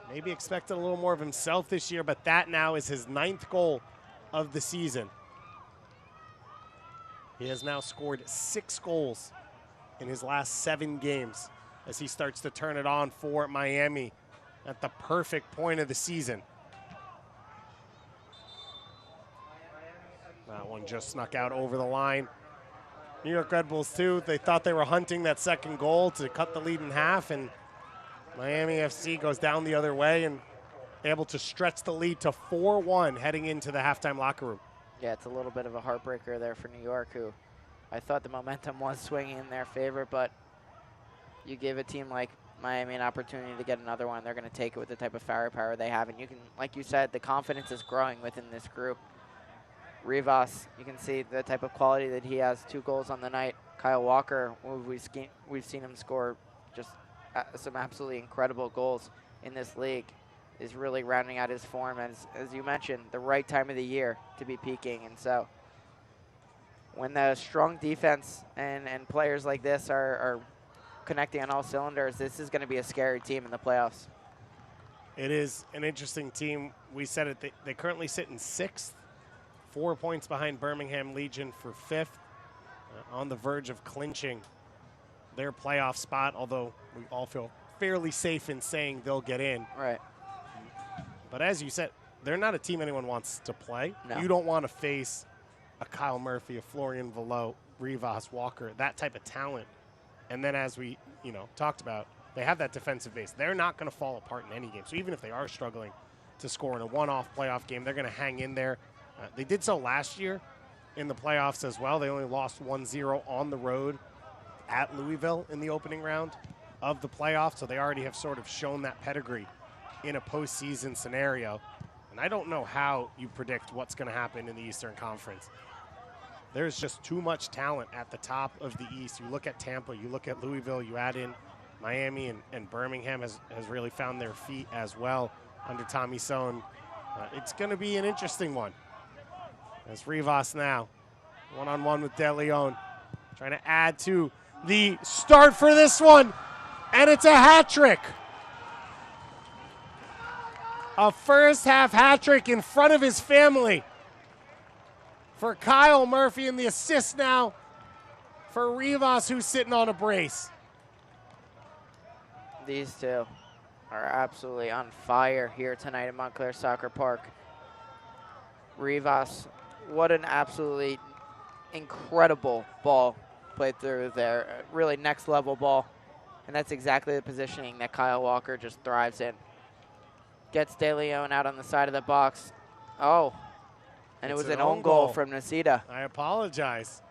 Maybe expected a little more of himself this year, but that now is his 9th goal of the season. He has now scored 6 goals in his last 7 games as he starts to turn it on for Miami at the perfect point of the season. That one just snuck out over the line. New York Red Bulls, too, they thought they were hunting that second goal to cut the lead in half, and Miami FC goes down the other way and able to stretch the lead to 4-1 heading into the halftime locker room. Yeah, it's a little bit of a heartbreaker there for New York, who I thought the momentum was swinging in their favor, but you give a team like Miami an opportunity to get another one, they're going to take it with the type of firepower they have. And you can, like you said, the confidence is growing within this group. Rivas, you can see the type of quality that he has, 2 goals on the night. Kyle Walker, we've seen him score just some absolutely incredible goals in this league, is really rounding out his form, as you mentioned, the right time of the year to be peaking. And so when the strong defense and players like this are connecting on all cylinders, this is going to be a scary team in the playoffs. It is an interesting team. We said it, they currently sit in 6th, 4 points behind Birmingham Legion for 5th, on the verge of clinching their playoff spot, although we all feel fairly safe in saying they'll get in. Right. But as you said, they're not a team anyone wants to play. No. You don't want to face a Kyle Murphy, a Florian Velo, Rivas, Walker, that type of talent. And then as we, talked about, they have that defensive base. They're not going to fall apart in any game. So even if they are struggling to score in a one-off playoff game, they're going to hang in there. They did so last year in the playoffs as well. They only lost 1-0 on the road at Louisville in the opening round of the playoffs. So they already have sort of shown that pedigree in a postseason scenario. And I don't know how you predict what's going to happen in the Eastern Conference. There's just too much talent at the top of the East. You look at Tampa, you look at Louisville, you add in Miami, and Birmingham has really found their feet as well under Tommy Sohn. It's going to be an interesting one. As Rivas now, one-on-one with De Leon, trying to add to the start for this one, and it's a hat trick. A first-half hat trick in front of his family for Kyle Murphy, and the assist now for Rivas, who's sitting on a brace. These two are absolutely on fire here tonight at Montclair Soccer Park. Rivas, what an absolutely incredible ball played through there. Really next level ball. And that's exactly the positioning that Kyle Walker just thrives in. Gets De Leon out on the side of the box. Oh, and it was an own goal from Nasida. I apologize.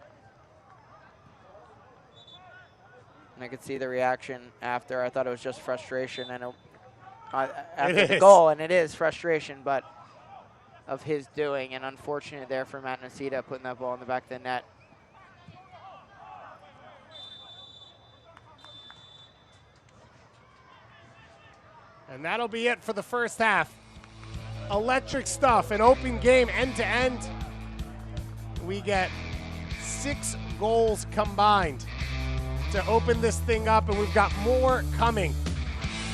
And I could see the reaction after. I thought it was just frustration, and after the goal, and it is frustration, but of his doing, and unfortunate there for Matt Nacita putting that ball in the back of the net. And that'll be it for the first half. Electric stuff, an open game end to end. We get 6 goals combined to open this thing up, and we've got more coming.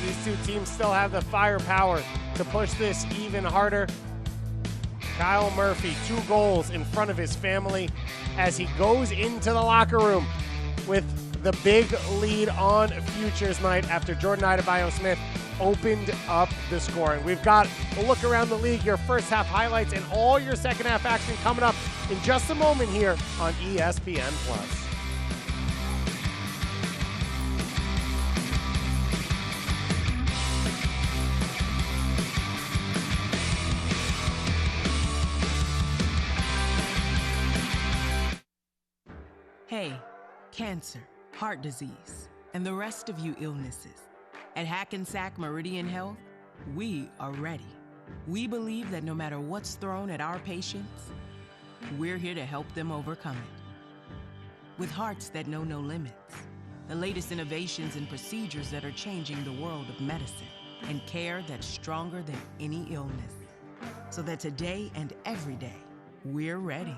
These two teams still have the firepower to push this even harder. Kyle Murphy, 2 goals in front of his family as he goes into the locker room with the big lead on Futures Night after Jordan Adebayo-Smith opened up the scoring. We've got a look around the league, your first half highlights, and all your second half action coming up in just a moment here on ESPN+. Hey, cancer, heart disease, and the rest of you illnesses. At Hackensack Meridian Health, we are ready. We believe that no matter what's thrown at our patients, we're here to help them overcome it. With hearts that know no limits, the latest innovations and procedures that are changing the world of medicine, and care that's stronger than any illness. So that today and every day, we're ready.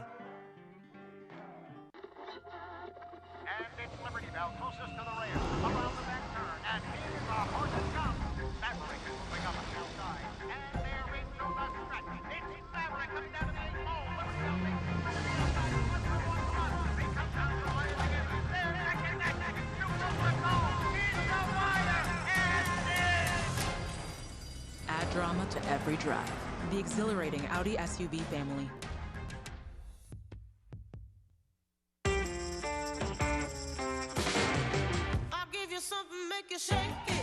And it's Liberty Bell closest to the rail, around the back turn, and here's the horse and come. Maverick is moving up and outside, and there is no last stretch. It's Maverick coming down to the 8 hole. Liberty Bell makes it to the outside, 1-1-1. He comes down to the line again. There, neck, shoots over goal. He's the wider, and Add drama to every drive. The exhilarating Audi SUV family. I'll give you something, make you shake it.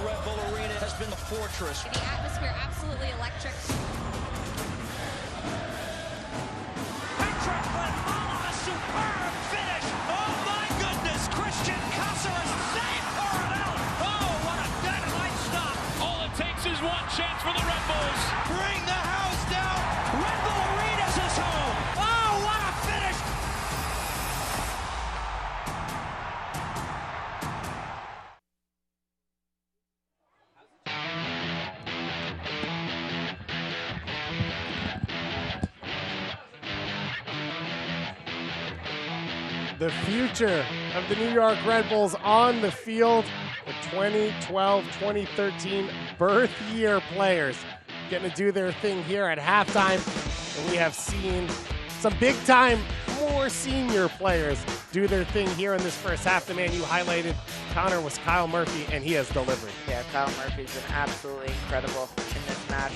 Red Bull Arena has been the fortress. The atmosphere absolutely electric. Patrick Lamont on a superb finish. Oh my goodness, Christian Kasser is safe for it out. Oh, what a dynamite stop. All it takes is one chance for the Red Bulls. Bring the house down. Red Bull Arena's his home. Oh, what a finish. The future of the New York Red Bulls on the field. The 2012-2013 birth year players getting to do their thing here at halftime. And we have seen some big-time, more senior players do their thing here in this first half. The man you highlighted, Connor, was Kyle Murphy, and he has delivered. Yeah, Kyle Murphy's been absolutely incredible in this match.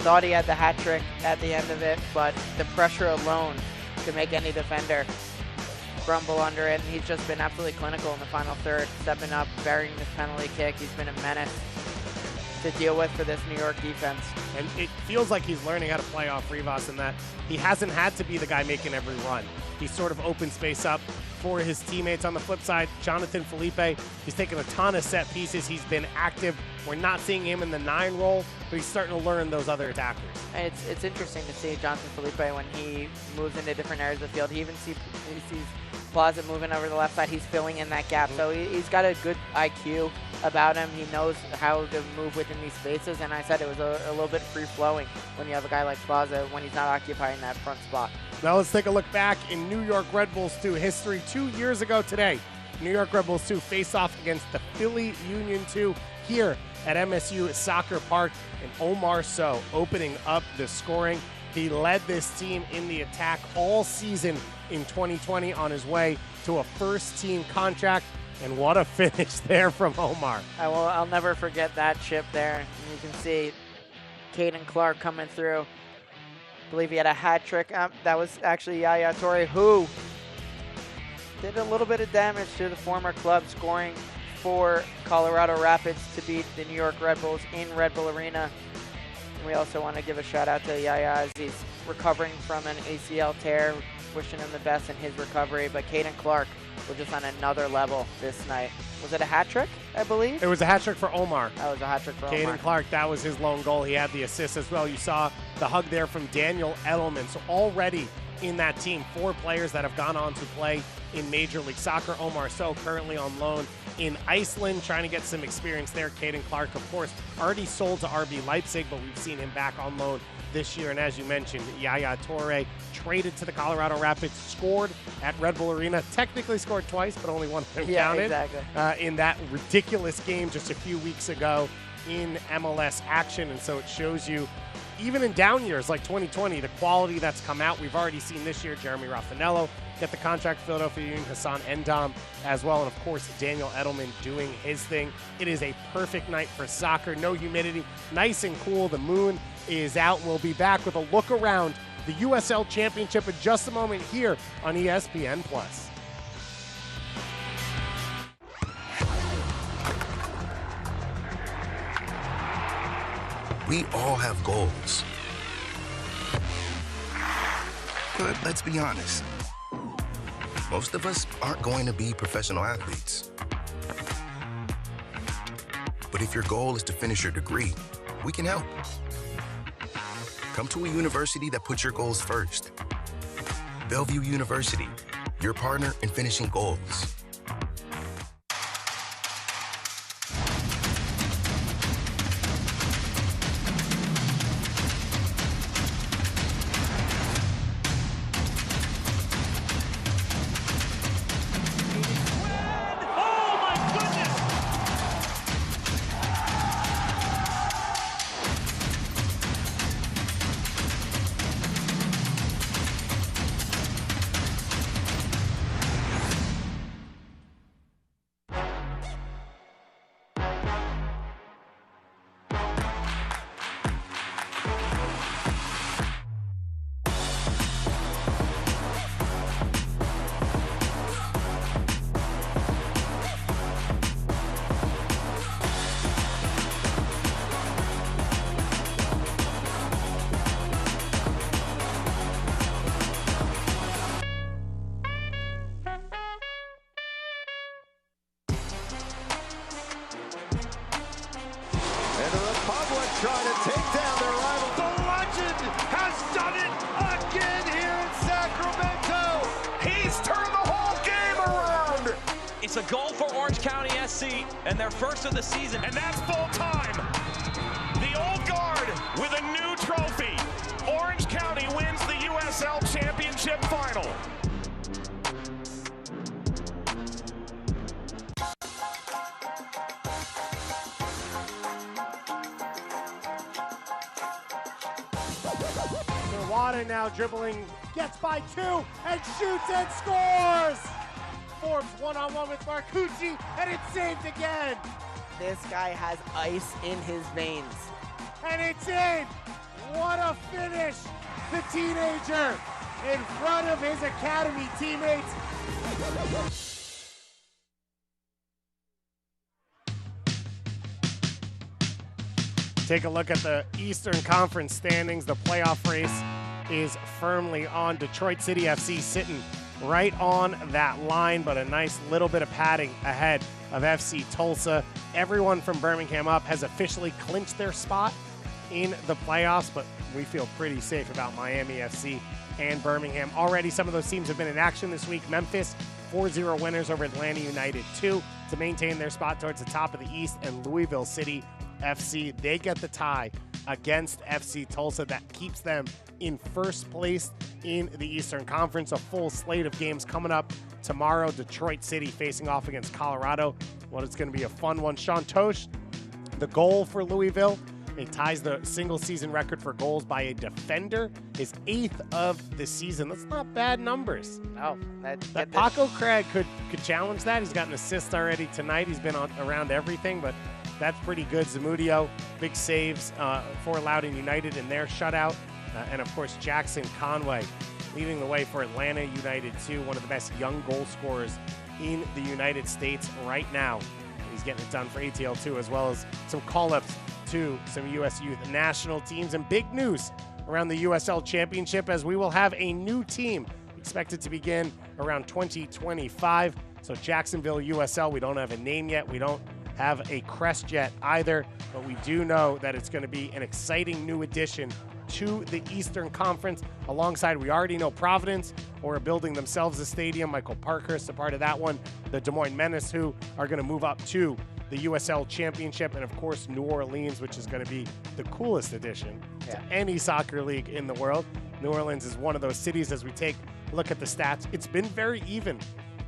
Thought he had the hat trick at the end of it, but the pressure alone could make any defender crumble under it, and he's just been absolutely clinical in the final third, stepping up, burying this penalty kick. He's been a menace to deal with for this New York defense. And it feels like he's learning how to play off Rivas in that he hasn't had to be the guy making every run. He's sort of opened space up for his teammates. On the flip side, Jonathan Felipe, he's taken a ton of set pieces. He's been active. We're not seeing him in the 9 role, but he's starting to learn those other attackers. And it's interesting to see Jonathan Felipe when he moves into different areas of the field. He sees Plaza moving over the left side. He's filling in that gap. So he's got a good IQ about him. He knows how to move within these spaces. And I said it was a little bit free-flowing when you have a guy like Plaza when he's not occupying that front spot. Now let's take a look back in New York Red Bulls 2 history. 2 years ago today, New York Red Bulls 2 face off against the Philly Union 2 here at MSU Soccer Park, and Omar Sow opening up the scoring. He led this team in the attack all season in 2020 on his way to a first-team contract, and what a finish there from Omar. I'll never forget that chip there. And you can see Caden Clark coming through. I believe he had a hat trick. That was actually Yaya Torre, who did a little bit of damage to the former club, scoring for Colorado Rapids to beat the New York Red Bulls in Red Bull Arena. And we also want to give a shout out to Yaya as he's recovering from an ACL tear, wishing him the best in his recovery. But Caden Clark was just on another level this night. Was it a hat trick, I believe? It was a hat trick for Omar. That was a hat trick for Omar. Caden Clark, that was his lone goal. He had the assist as well. You saw the hug there from Daniel Edelman. So already in that team, 4 players that have gone on to play in Major League Soccer. Omar So currently on loan in Iceland, trying to get some experience there. Caden Clark, of course, already sold to RB Leipzig, but we've seen him back on loan this year. And as you mentioned, Yaya Toure traded to the Colorado Rapids, scored at Red Bull Arena, technically scored twice, but only one of them counted. Exactly. In that ridiculous game just a few weeks ago in MLS action. And so it shows you, even in down years like 2020, the quality that's come out. We've already seen this year Jeremy Raffanello get the contract for Philadelphia Union, Hassan Endam as well, and of course Daniel Edelman doing his thing. It is a perfect night for soccer. No humidity, nice and cool. The moon is out. We'll be back with a look around the USL Championship in just a moment here on ESPN+. We all have goals. But let's be honest, most of us aren't going to be professional athletes. But if your goal is to finish your degree, we can help. Come to a university that puts your goals first. Bellevue University, your partner in finishing goals. Trying to take down their rival. The legend has done it again here in Sacramento. He's turned the whole game around. It's a goal for Orange County SC and their first of the season. And that's full time. The old guard with a new trophy. Orange County wins the USL Championship final. Wada now dribbling, gets by 2, and shoots and scores! Forbes one-on-one with Marcucci, and it's saved again! This guy has ice in his veins. And it's in! What a finish! The teenager in front of his academy teammates. Take a look at the Eastern Conference standings. The playoff race is firmly on. Detroit City FC sitting right on that line, but a nice little bit of padding ahead of FC Tulsa. Everyone from Birmingham up has officially clinched their spot in the playoffs, but we feel pretty safe about Miami FC and Birmingham. Already some of those teams have been in action this week. Memphis, 4-0 winners over Atlanta United 2 to maintain their spot towards the top of the East, and Louisville City FC, they get the tie against FC Tulsa. That keeps them in first place in the Eastern Conference. A full slate of games coming up tomorrow. Detroit City facing off against Colorado. Well, it's going to be a fun one. Sean Tosh, the goal for Louisville, it ties the single season record for goals by a defender, his 8th of the season. That's not bad numbers. Oh, that Paco Craig could challenge that. He's got an assist already tonight. He's been around everything, but that's pretty good. Zamudio, big saves for Loudoun United in their shutout. And, of course, Jackson Conway leading the way for Atlanta United 2, one of the best young goal scorers in the United States right now. He's getting it done for ATL 2, as well as some call-ups to some U.S. youth national teams. And big news around the USL Championship, as we will have a new team expected to begin around 2025. So Jacksonville USL, we don't have a name yet. We don't have a crest yet either, but we do know that it's going to be an exciting new addition to the Eastern Conference. Alongside, we already know Providence, who are building themselves a stadium. Michael Parkhurst, a part of that one. The Des Moines Menace, who are going to move up to the USL Championship. And of course, New Orleans, which is going to be the coolest addition to any soccer league in the world. New Orleans is one of those cities. As we take a look at the stats, it's been very even.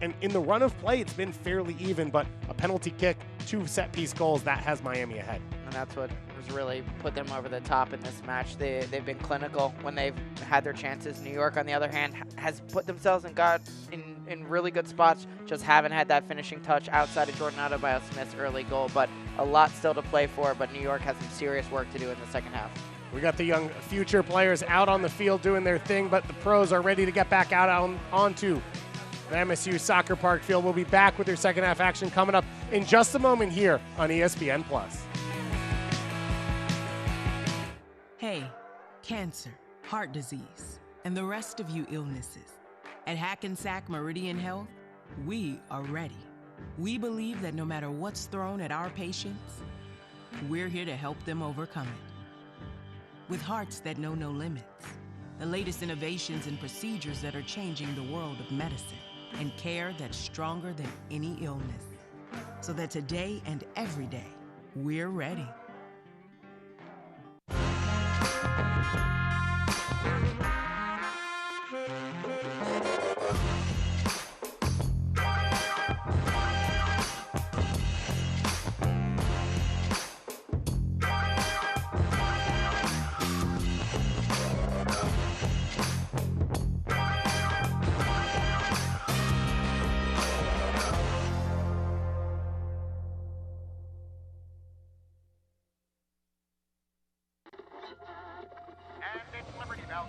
And in the run of play, it's been fairly even, but a penalty kick, 2 set-piece goals, that has Miami ahead. And that's what has really put them over the top in this match. They've been clinical when they've had their chances. New York, on the other hand, has put themselves in really good spots, just haven't had that finishing touch outside of Jordan Adebayo-Smith's early goal, but a lot still to play for, but New York has some serious work to do in the second half. We got the young future players out on the field doing their thing, but the pros are ready to get back out onto the MSU Soccer Park field. We'll be back with your second half action coming up in just a moment here on ESPN+. Hey, cancer, heart disease, and the rest of you illnesses. At Hackensack Meridian Health, we are ready. We believe that no matter what's thrown at our patients, we're here to help them overcome it. With hearts that know no limits, the latest innovations and procedures that are changing the world of medicine, and care that's stronger than any illness. So that today and every day, we're ready.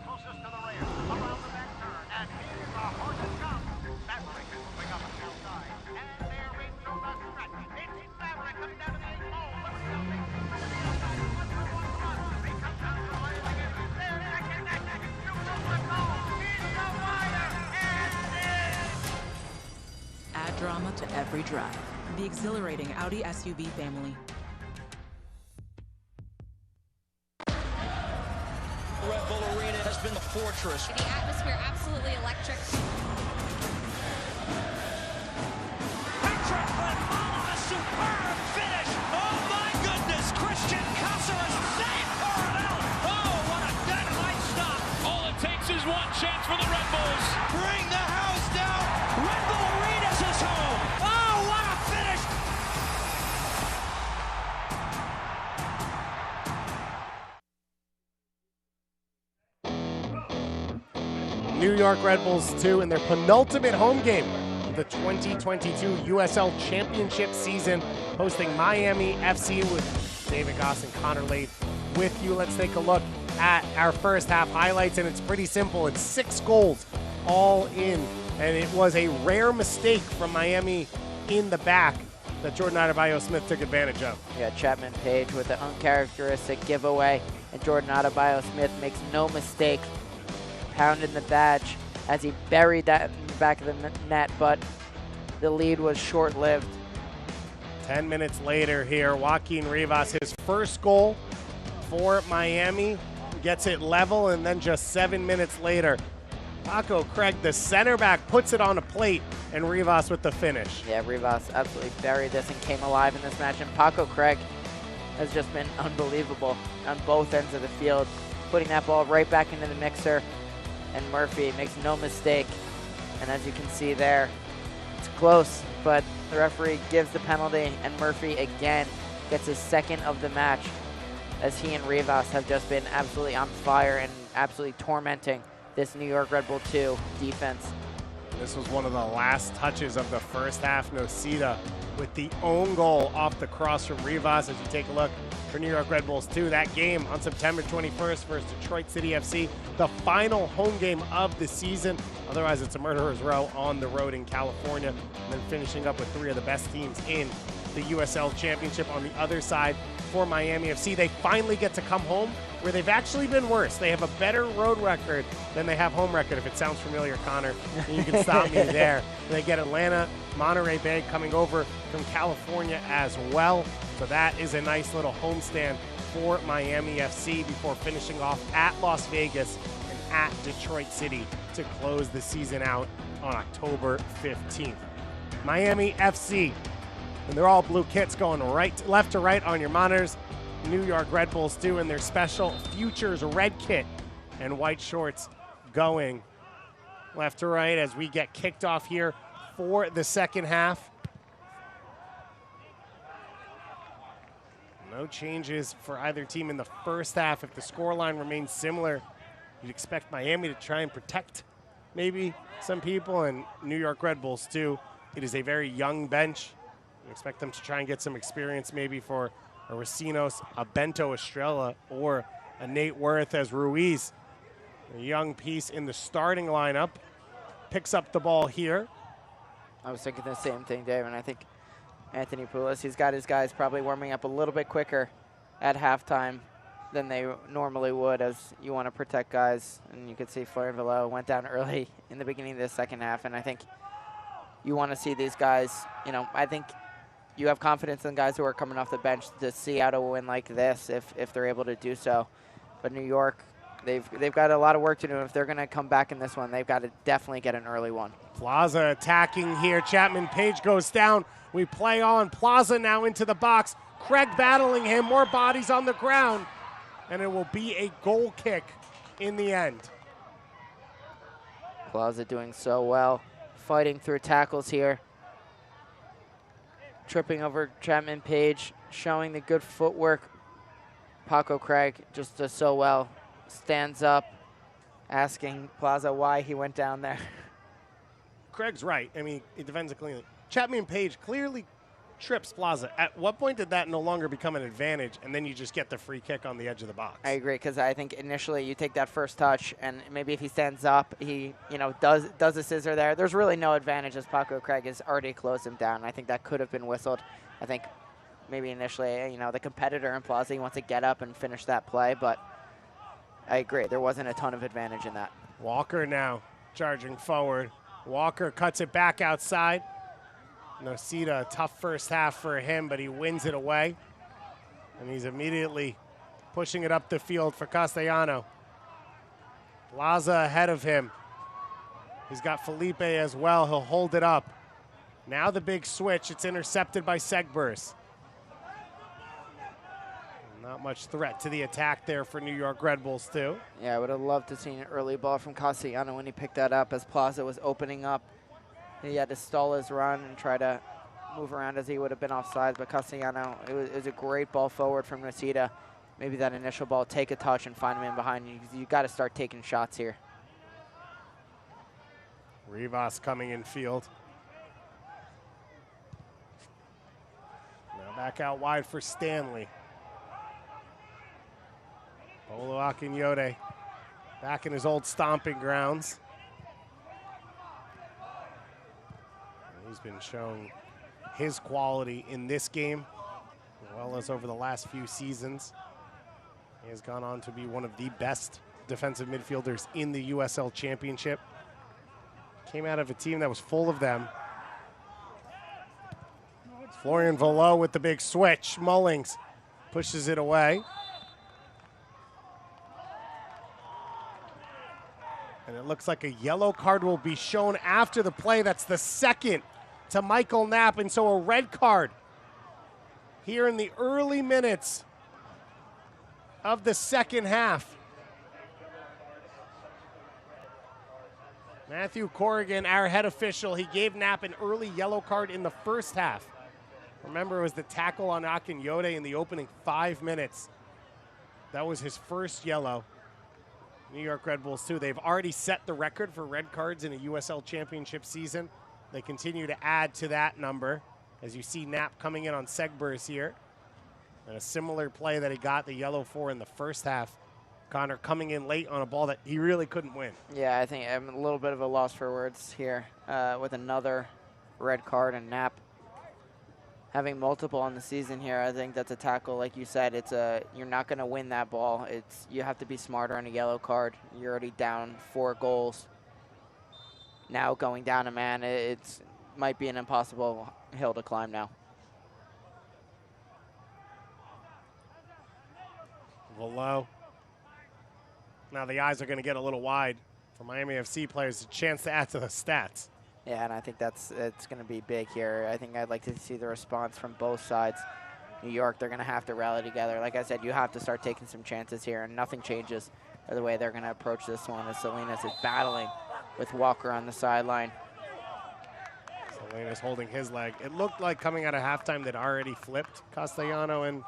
Closest to the rail, around the back turn, and here's a horse that comes. Maverick is moving up and outside, and there is no less threat. It's Maverick coming down to the 8 hole. Liberty Bell takes it to the outside. 1-1 run. He comes down to the line again. There, neck. Shoots over the goal. He's the wire, and Add drama to every drive. The exhilarating Audi SUV family. Red Bull Arena has been the fortress. The atmosphere absolutely electric. Patrick Lamala, a superb finish. Oh my goodness, Christian Caceres saved for it out. Oh, what a dynamite stop. All it takes is one chance for the Red Bulls. Bring the house down. Red Bull Arenas is home. Oh, what a finish. New York Red Bulls 2 in their penultimate home game of the 2022 USL Championship season, hosting Miami FC with David Goss and Connor Lade with you. Let's take a look at our first half highlights, and it's pretty simple. It's 6 goals all in, and it was a rare mistake from Miami in the back that Jordan Adebayo-Smith took advantage of. Yeah, Chapman Page with an uncharacteristic giveaway, and Jordan Adebayo-Smith makes no mistake, pounding the badge as he buried that in the back of the net, but the lead was short-lived. 10 minutes later here, Joaquin Rivas, his first goal for Miami, gets it level, and then just 7 minutes later, Paco Craig, the center back, puts it on a plate, and Rivas with the finish. Yeah, Rivas absolutely buried this and came alive in this match, and Paco Craig has just been unbelievable on both ends of the field, putting that ball right back into the mixer. And Murphy makes no mistake. And as you can see there, it's close, but the referee gives the penalty, and Murphy again gets his second of the match, as he and Rivas have just been absolutely on fire and absolutely tormenting this New York Red Bull 2 defense. This was one of the last touches of the first half. Nocita with the own goal off the cross from Rivas. As you take a look for New York Red Bulls 2, that game on September 21st versus Detroit City FC, the final home game of the season. Otherwise, it's a murderer's row on the road in California. And then finishing up with three of the best teams in the USL Championship on the other side for Miami FC. They finally get to come home where they've actually been worse. They have a better road record than they have home record. If it sounds familiar, Connor, you can stop me there. They get Atlanta, Monterey Bay coming over from California as well. So that is a nice little homestand for Miami FC before finishing off at Las Vegas and at Detroit City to close the season out on October 15th. Miami FC, and they're all blue kits going left to right on your monitors. New York Red Bulls do in their special Futures red kit and white shorts going left to right as we get kicked off here for the second half. No changes for either team in the first half. If the scoreline remains similar, you'd expect Miami to try and protect maybe some people, and New York Red Bulls too. It is a very young bench. You expect them to try and get some experience maybe for a Racinos, a Bento Estrella, or a Nate Worth as Ruiz. A young piece in the starting lineup. Picks up the ball here. I was thinking the same thing, Dave, and I think Anthony Poulos, he's got his guys probably warming up a little bit quicker at halftime than they normally would, as you want to protect guys. And you could see Florian Velo went down early in the beginning of the second half, and I think you want to see these guys, I think you have confidence in guys who are coming off the bench to see how to win like this if they're able to do so. But New York, they've got a lot of work to do. If they're going to come back in this one, they've got to definitely get an early one. Plaza attacking here. Chapman Page goes down. We play on. Plaza now into the box. Craig battling him. More bodies on the ground. And it will be a goal kick in the end. Plaza doing so well, fighting through tackles here. Tripping over Chapman Page, showing the good footwork. Paco Craig just does so well. Stands up, asking Plaza why he went down there. Craig's right. I mean, it defends it cleanly. Chapman Page clearly trips Plaza. At what point did that no longer become an advantage, and then you just get the free kick on the edge of the box? I agree, because I think initially you take that first touch, and maybe if he stands up, he does a scissor there. There's really no advantage as Paco Craig has already closed him down. I think that could have been whistled. I think maybe initially, the competitor in Plaza, he wants to get up and finish that play, but I agree. There wasn't a ton of advantage in that. Walker now charging forward. Walker cuts it back outside. Nocita, a tough first half for him, but he wins it away. And he's immediately pushing it up the field for Castellano. Plaza ahead of him. He's got Felipe as well. He'll hold it up. Now the big switch. It's intercepted by Segbers. Not much threat to the attack there for New York Red Bulls too. Yeah, I would have loved to see an early ball from Castellano when he picked that up as Plaza was opening up. He had to stall his run and try to move around as he would have been offside, but Castellano, it was a great ball forward from Nocita. Maybe that initial ball, take a touch and find him in behind you. You got to start taking shots here. Rivas coming in field. Now back out wide for Stanley. Olo Akinyote back in his old stomping grounds. He's been showing his quality in this game, as well as over the last few seasons. He has gone on to be one of the best defensive midfielders in the USL Championship. Came out of a team that was full of them. Florian Velo with the big switch. Mullings pushes it away. And it looks like a yellow card will be shown after the play. That's the second to Michael Knapp, and so a red card here in the early minutes of the second half. Matthew Corrigan, our head official, he gave Knapp an early yellow card in the first half. Remember, it was the tackle on Akinyote in the opening 5 minutes. That was his first yellow. New York Red Bulls too. They've already set the record for red cards in a USL Championship season. They continue to add to that number as you see Knapp coming in on Segbers here. And a similar play that he got the yellow for in the first half. Connor coming in late on a ball that he really couldn't win. Yeah, I think I'm a little bit of a loss for words here with another red card, and Knapp having multiple on the season here. I think that's a tackle, like you said. You're not going to win that ball. You have to be smarter on a yellow card. You're already down 4 goals. Now going down a man, it might be an impossible hill to climb now. Below. Now the eyes are going to get a little wide for Miami FC players. A chance to add to the stats. Yeah, and I think it's going to be big here. I think I'd like to see the response from both sides. New York, they're going to have to rally together. Like I said, you have to start taking some chances here, and nothing changes the way they're going to approach this one as Salinas is battling with Walker on the sideline. Salinas holding his leg. It looked like coming out of halftime they'd already flipped Castellano and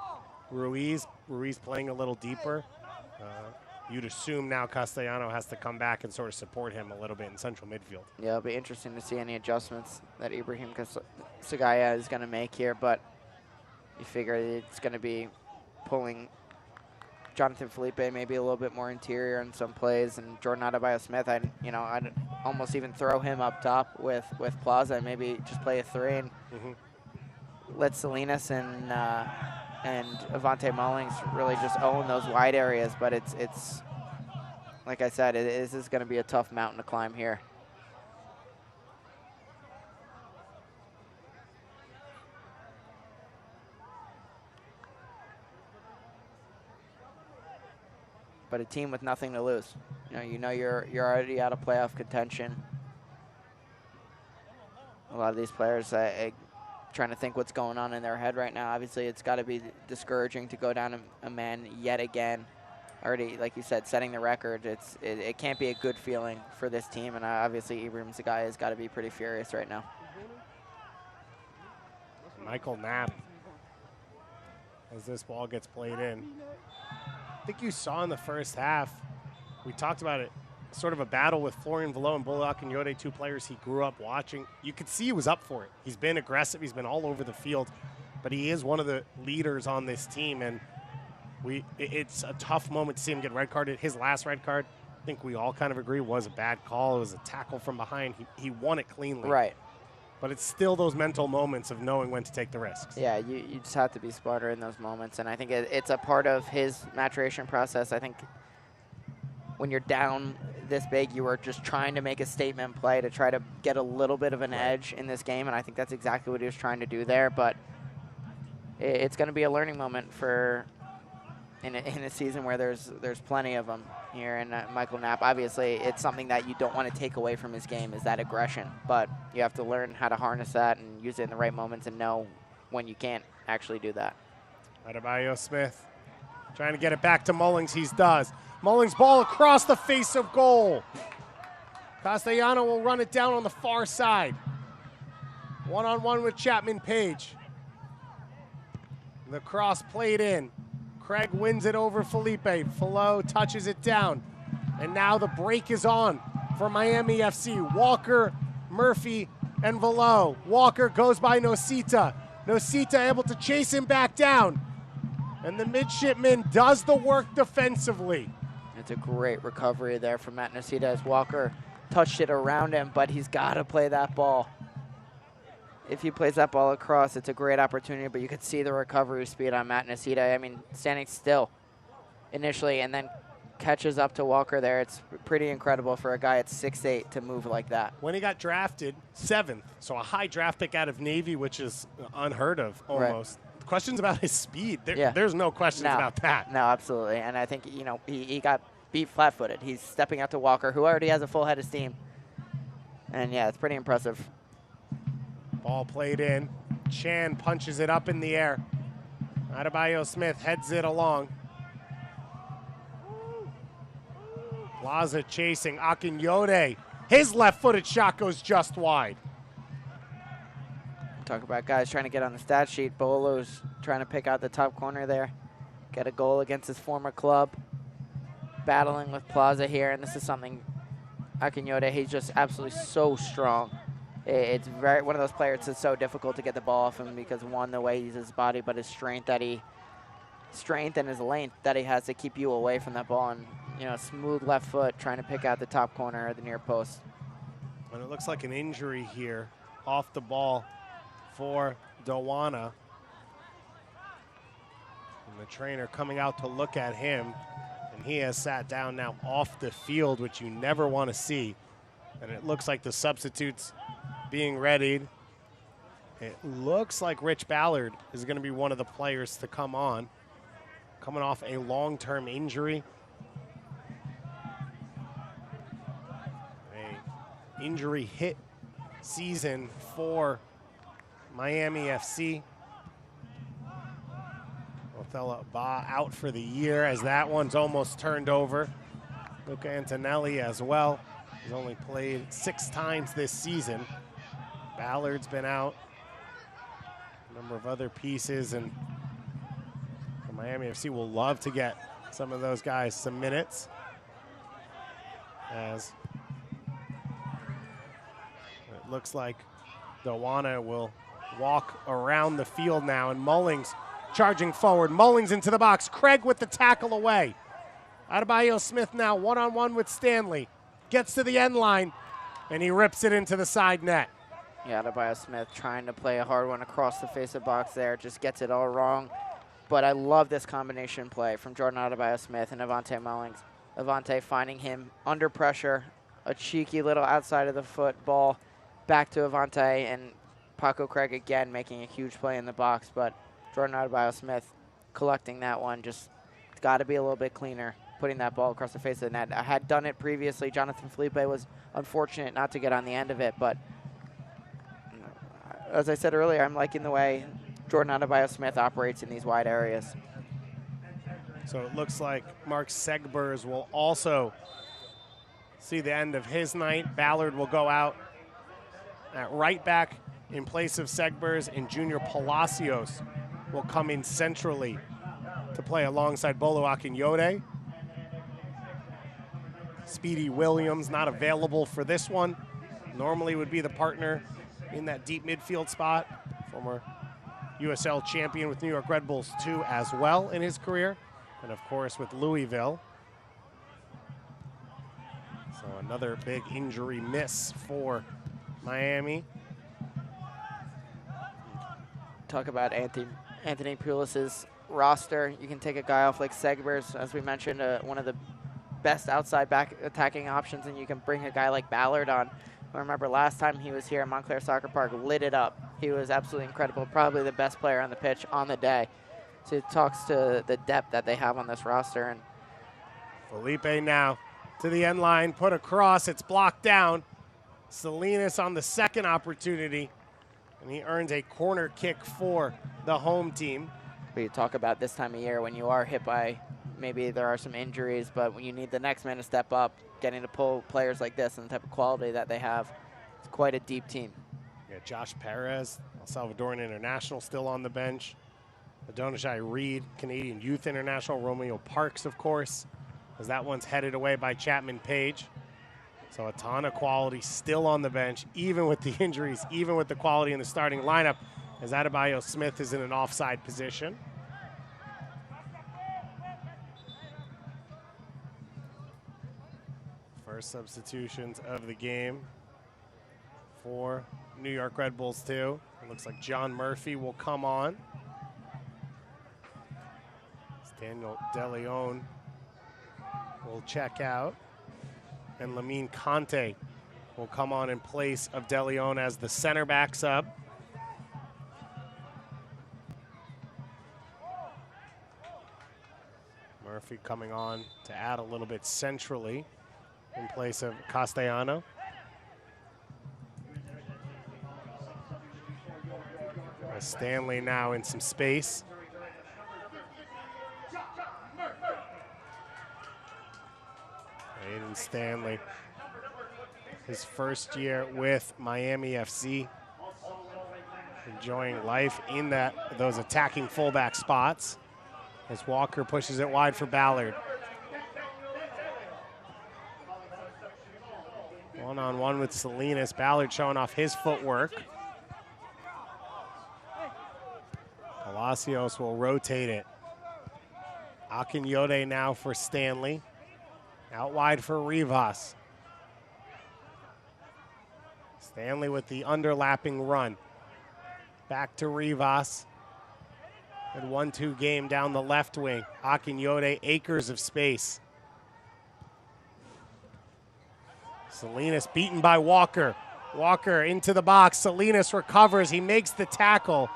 Ruiz. Ruiz playing a little deeper. You'd assume now Castellano has to come back and sort of support him a little bit in central midfield. Yeah, it'll be interesting to see any adjustments that Ibrahim Sagaya is going to make here, but you figure it's going to be pulling Jonathan Felipe maybe a little bit more interior in some plays, and Jordan Adebayo-Smith, I'd almost even throw him up top with Plaza and maybe just play a 3 and let Salinas and Avante Mullings really just own those wide areas. But it's like I said, this is going to be a tough mountain to climb here. But a team with nothing to lose. You know you're already out of playoff contention. A lot of these players trying to think what's going on in their head right now. Obviously, it's got to be discouraging to go down a man yet again. Already, like you said, setting the record. It can't be a good feeling for this team, and obviously Ibrahim Sagaya has got to be pretty furious right now. Michael Knapp, as this ball gets played in. I think you saw in the first half, we talked about it, sort of a battle with Florian Velo and Bolo Akinyode, 2 players he grew up watching. You could see he was up for it. He's been aggressive. He's been all over the field. But he is one of the leaders on this team, and it's a tough moment to see him get red carded. His last red card, I think we all kind of agree, was a bad call. It was a tackle from behind. He won it cleanly. Right. But it's still those mental moments of knowing when to take the risks. Yeah, you just have to be smarter in those moments, and I think it's a part of his maturation process. I think when you're down this big, you are just trying to make a statement play to try to get a little bit of an edge in this game, and I think that's exactly what he was trying to do there. But it's going to be a learning moment for in a season where there's plenty of them here. And Michael Knapp, obviously, it's something that you don't want to take away from his game is that aggression. But you have to learn how to harness that and use it in the right moments and know when you can't actually do that. Adebayo-Smith trying to get it back to Mullings. He does. Mullings ball across the face of goal. Castellano will run it down on the far side. One-on-one with Chapman Page. The cross played in. Craig wins it over Felipe. Falo touches it down. And now the break is on for Miami FC. Walker, Murphy, and Velo. Walker goes by Nosita. Nosita able to chase him back down. And the midshipman does the work defensively. It's a great recovery there from Matt Nosita as Walker touched it around him, but he's got to play that ball. If he plays that ball across, it's a great opportunity, but you could see the recovery speed on Matt Nosita. I mean, standing still initially and then catches up to Walker there. It's pretty incredible for a guy at 6'8" to move like that. When he got drafted, 7th, so a high draft pick out of Navy, which is unheard of almost. Right. Questions about his speed. There's no questions about that. No, absolutely. And I think, he got beat flat-footed. He's stepping out to Walker, who already has a full head of steam. And, yeah, it's pretty impressive. Ball played in. Chan punches it up in the air. Adebayo-Smith heads it along. Plaza chasing. Akinyode. His left-footed shot goes just wide. Talk about guys trying to get on the stat sheet. Bolo's trying to pick out the top corner there. Get a goal against his former club. battling with Plaza here, and this is something Akinyode, he's just absolutely so strong. It's very one of those players that's so difficult to get the ball off him because, one, the way he uses his body, but his strength and his length that he has to keep you away from that ball, and, you know, smooth left foot trying to pick out the top corner or the near post. And it looks like an injury here off the ball for Dawana. And the trainer coming out to look at him, and he has sat down now off the field, which you never want to see. And it looks like the substitutes being readied. It looks like Rich Ballard is going to be one of the players to come on, coming off a long-term injury. A injury hit season for Miami FC. Othello Ba out for the year as that one's almost turned over. Luca Antonelli as well. He's only played 6 times this season. Ballard's been out. A number of other pieces, and Miami FC will love to get some of those guys some minutes, as it looks like Dawana will walk around the field now, and Mullings charging forward. Mullings into the box. Craig with the tackle away. Adebayo Smith now one-on-one with Stanley. Gets to the end line, and he rips it into the side net. Yeah, Adebayo Smith trying to play a hard one across the face of the box there. Just gets it all wrong. But I love this combination play from Jordan Adebayo Smith and Avante Mullings. Avante finding him under pressure. A cheeky little outside of the foot ball back to Avante, and Paco Craig again making a huge play in the box. But Jordan Adebayo Smith collecting that one. Just got to be a little bit cleaner, putting that ball across the face of the net. I had done it previously. Jonathan Felipe was unfortunate not to get on the end of it, but as I said earlier, I'm liking the way Jordan Adebayo Smith operates in these wide areas. So it looks like Mark Segbers will also see the end of his night. Ballard will go out at right back in place of Segbers, and Junior Palacios will come in centrally to play alongside Bolo Akinyode. Speedy Williams not available for this one. Normally would be the partner in that deep midfield spot. Former USL champion with New York Red Bulls too as well in his career. And of course with Louisville. So another big injury miss for Miami. Talk about Anthony Pulis's roster. You can take a guy off like Segbers, as we mentioned, one of the best outside back attacking options, and you can bring a guy like Ballard on. I remember last time he was here at Montclair Soccer Park, lit it up. He was absolutely incredible, probably the best player on the pitch on the day. So it talks to the depth that they have on this roster. And Felipe now to the end line, put across, it's blocked down. Salinas on the second opportunity, and he earns a corner kick for the home team. We talk about this time of year when you are hit by, maybe there are some injuries, but when you need the next man to step up, getting to pull players like this and the type of quality that they have, it's quite a deep team. Yeah, Josh Perez, El Salvadoran international, still on the bench. Adonijah Reed, Canadian Youth International. Romeo Parks, of course, as that one's headed away by Chapman Page. So a ton of quality still on the bench, even with the injuries, even with the quality in the starting lineup, as Adebayo Smith is in an offside position. First substitutions of the game for New York Red Bulls too. It looks like John Murphy will come on. Daniel DeLeon will check out. And Lamine Conte will come on in place of DeLeon as the center back sub. Murphy coming on to add a little bit centrally in place of Castellano. Stanley now in some space. Aiden Stanley, his first year with Miami FC, enjoying life in those attacking fullback spots as Walker pushes it wide for Ballard. One-on-one with Salinas. Ballard showing off his footwork. Palacios will rotate it. Akinyode now for Stanley. Out wide for Rivas. Stanley with the underlapping run. Back to Rivas. Good 1-2 game down the left wing. Akinyode, acres of space. Salinas beaten by Walker. Walker into the box. Salinas recovers. He makes the tackle.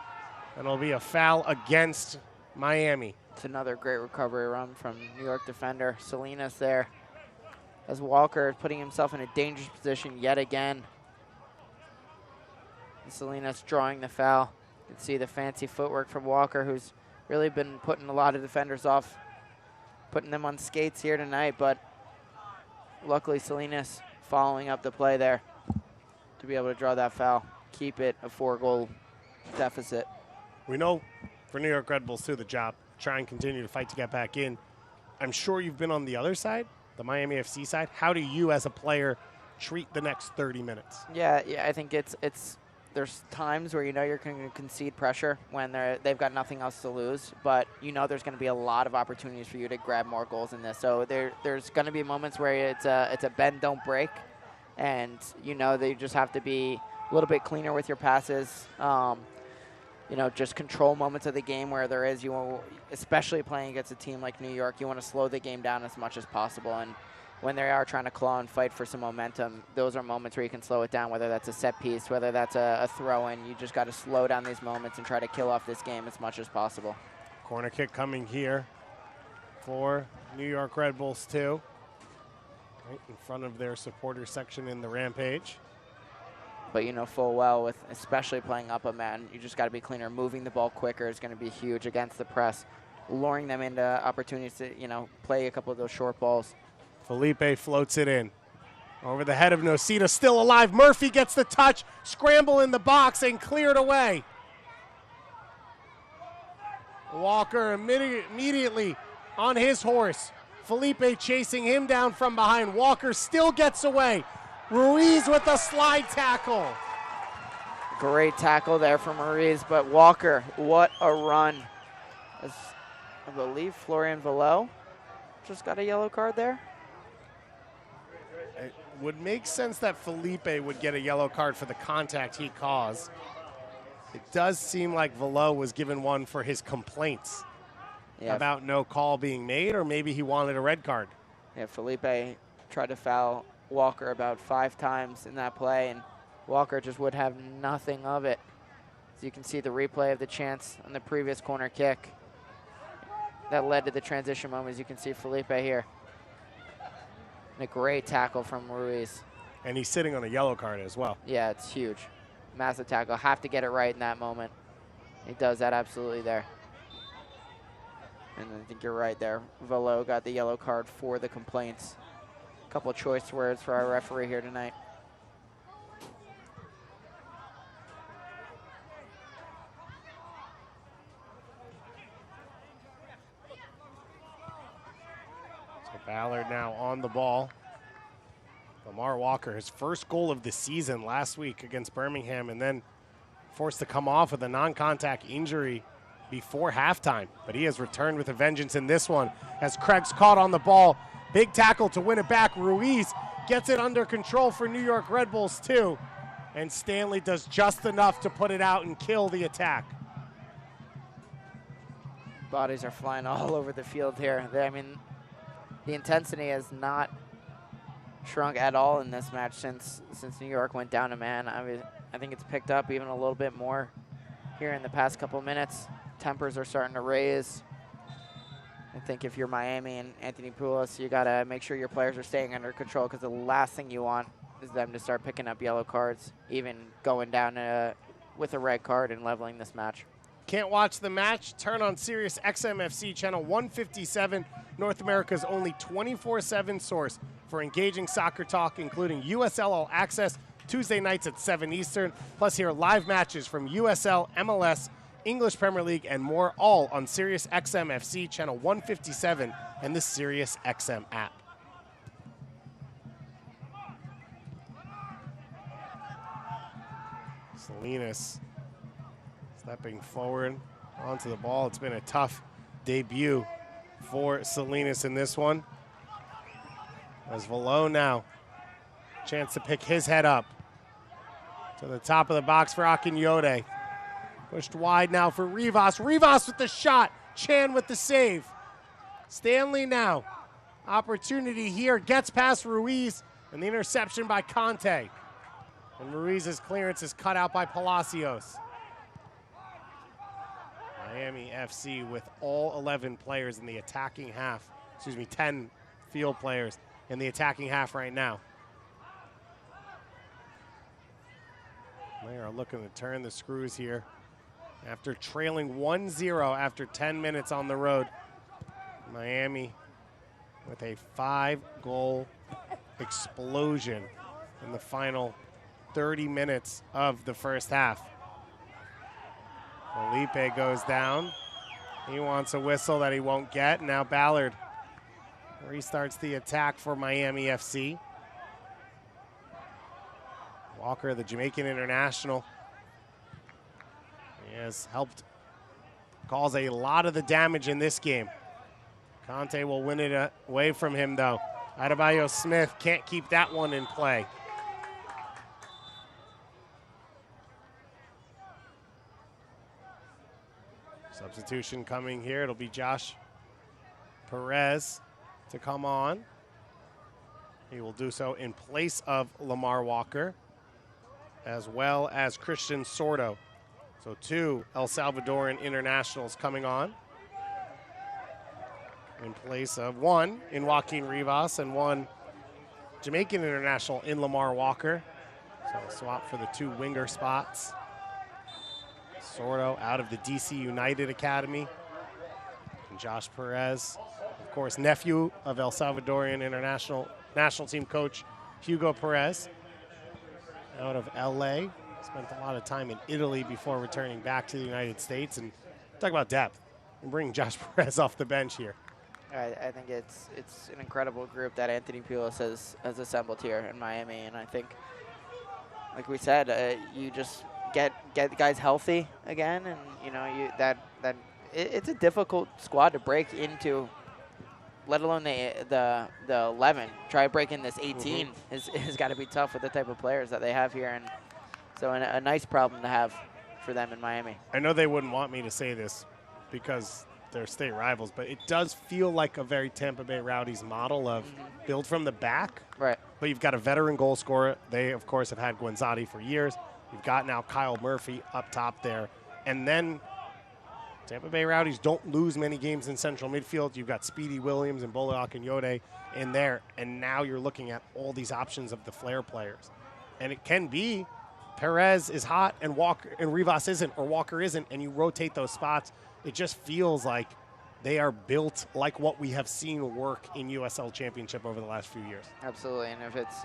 And it'll be a foul against Miami. It's another great recovery run from New York defender. Salinas there as Walker putting himself in a dangerous position yet again. And Salinas drawing the foul. You can see the fancy footwork from Walker, who's really been putting a lot of defenders off, putting them on skates here tonight, but luckily Salinas following up the play there to be able to draw that foul, keep it a 4-goal deficit. We know for New York Red Bulls too, the job, try and continue to fight to get back in. I'm sure you've been on the other side, the Miami FC side. How do you as a player treat the next 30 minutes? Yeah, I think there's times where you know you're going to concede pressure when they've got nothing else to lose, but you know there's going to be a lot of opportunities for you to grab more goals in this. So there's going to be moments where it's a bend, don't break, and you know that you just have to be a little bit cleaner with your passes. You know, just control moments of the game where there is, especially playing against a team like New York, you want to slow the game down as much as possible. And when they are trying to claw and fight for some momentum, those are moments where you can slow it down, whether that's a set piece, whether that's a throw-in. You just got to slow down these moments and try to kill off this game as much as possible. Corner kick coming here for New York Red Bulls too. Right in front of their supporter section in the Rampage. But you know full well, with especially playing up a man, you just got to be cleaner. Moving the ball quicker is going to be huge against the press, luring them into opportunities to, you know, play a couple of those short balls. Felipe floats it in. Over the head of Nocita, still alive. Murphy gets the touch, scramble in the box, and cleared away. Walker immediately on his horse. Felipe chasing him down from behind. Walker still gets away. Ruiz with a slide tackle. Great tackle there from Ruiz, but Walker, what a run. As I believe Florian Velo just got a yellow card there. It would make sense that Felipe would get a yellow card for the contact he caused. It does seem like Velo was given one for his complaints about no call being made, or maybe he wanted a red card. Yeah, Felipe tried to foul Walker about 5 times in that play, and Walker just would have nothing of it. So you can see the replay of the chance on the previous corner kick that led to the transition moment, as you can see Felipe here. And a great tackle from Ruiz. And he's sitting on a yellow card as well. Yeah, it's huge. Massive tackle. Have to get it right in that moment. He does that absolutely there. And I think you're right there. Velo got the yellow card for the complaints. Couple of choice words for our referee here tonight. So Ballard now on the ball. Lamar Walker, his first goal of the season last week against Birmingham, and then forced to come off with a non-contact injury before halftime. But he has returned with a vengeance in this one as Craig's caught on the ball. Big tackle to win it back. Ruiz gets it under control for New York Red Bulls too. And Stanley does just enough to put it out and kill the attack. Bodies are flying all over the field here. I mean, the intensity has not shrunk at all in this match since New York went down a man. I think it's picked up even a little bit more here in the past couple minutes. Tempers are starting to raise. I think if you're Miami and Anthony Poulos, you got to make sure your players are staying under control, because the last thing you want is them to start picking up yellow cards, even going down with a red card and leveling this match. Can't watch the match? Turn on Sirius XMFC channel 157, North America's only 24/7 source for engaging soccer talk, including USL All Access, Tuesday nights at 7 Eastern, plus hear live matches from USL, MLS, English Premier League, and more, all on Sirius XMFC channel 157 and the Sirius XM app. Salinas stepping forward onto the ball. It's been a tough debut for Salinas in this one. As Velo now, chance to pick his head up to the top of the box for Akinyode. Pushed wide now for Rivas. Rivas with the shot. Chan with the save. Stanley now. Opportunity here. Gets past Ruiz. And the interception by Conte. And Ruiz's clearance is cut out by Palacios. Miami FC with all 11 players in the attacking half. 10 field players in the attacking half right now. They are looking to turn the screws here after trailing 1-0 after 10 minutes on the road. Miami with a 5-goal explosion in the final 30 minutes of the first half. Felipe goes down. He wants a whistle that he won't get. Now Ballard restarts the attack for Miami FC. Walker, the Jamaican international, he has helped cause a lot of the damage in this game. Conte will win it away from him, though. Adebayo Smith can't keep that one in play. Substitution coming here. It'll be Josh Perez to come on. He will do so in place of Lamar Walker, as well as Christian Sordo. So 2 El Salvadoran internationals coming on in place of 1 in Joaquin Rivas and 1 Jamaican international in Lamar Walker. So a swap for the 2 winger spots. Sordo out of the DC United Academy. And Josh Perez, of course, nephew of El Salvadorian international national team coach Hugo Perez, out of LA. Spent a lot of time in Italy before returning back to the United States. And talk about depth. And bringing Josh Perez off the bench here. I think it's an incredible group that Anthony Pulis has assembled here in Miami, and I think, like we said, you just get guys healthy again, and you know it's a difficult squad to break into, let alone the 11. Try breaking this 18 has got to be tough with the type of players that they have here, and so a nice problem to have for them in Miami. I know they wouldn't want me to say this because they're state rivals, but it does feel like a very Tampa Bay Rowdies model of build from the back. Right. But you've got a veteran goal scorer. They, of course, have had Guenzati for years. You've got now Kyle Murphy up top there. And then Tampa Bay Rowdies don't lose many games in central midfield. You've got Speedy Williams and Bola Akinyode in there. And now you're looking at all these options of the flair players. And it can be Perez is hot and Walker and Rivas isn't, or Walker isn't, and you rotate those spots. It just feels like they are built like what we have seen work in USL Championship over the last few years. Absolutely, and if it's,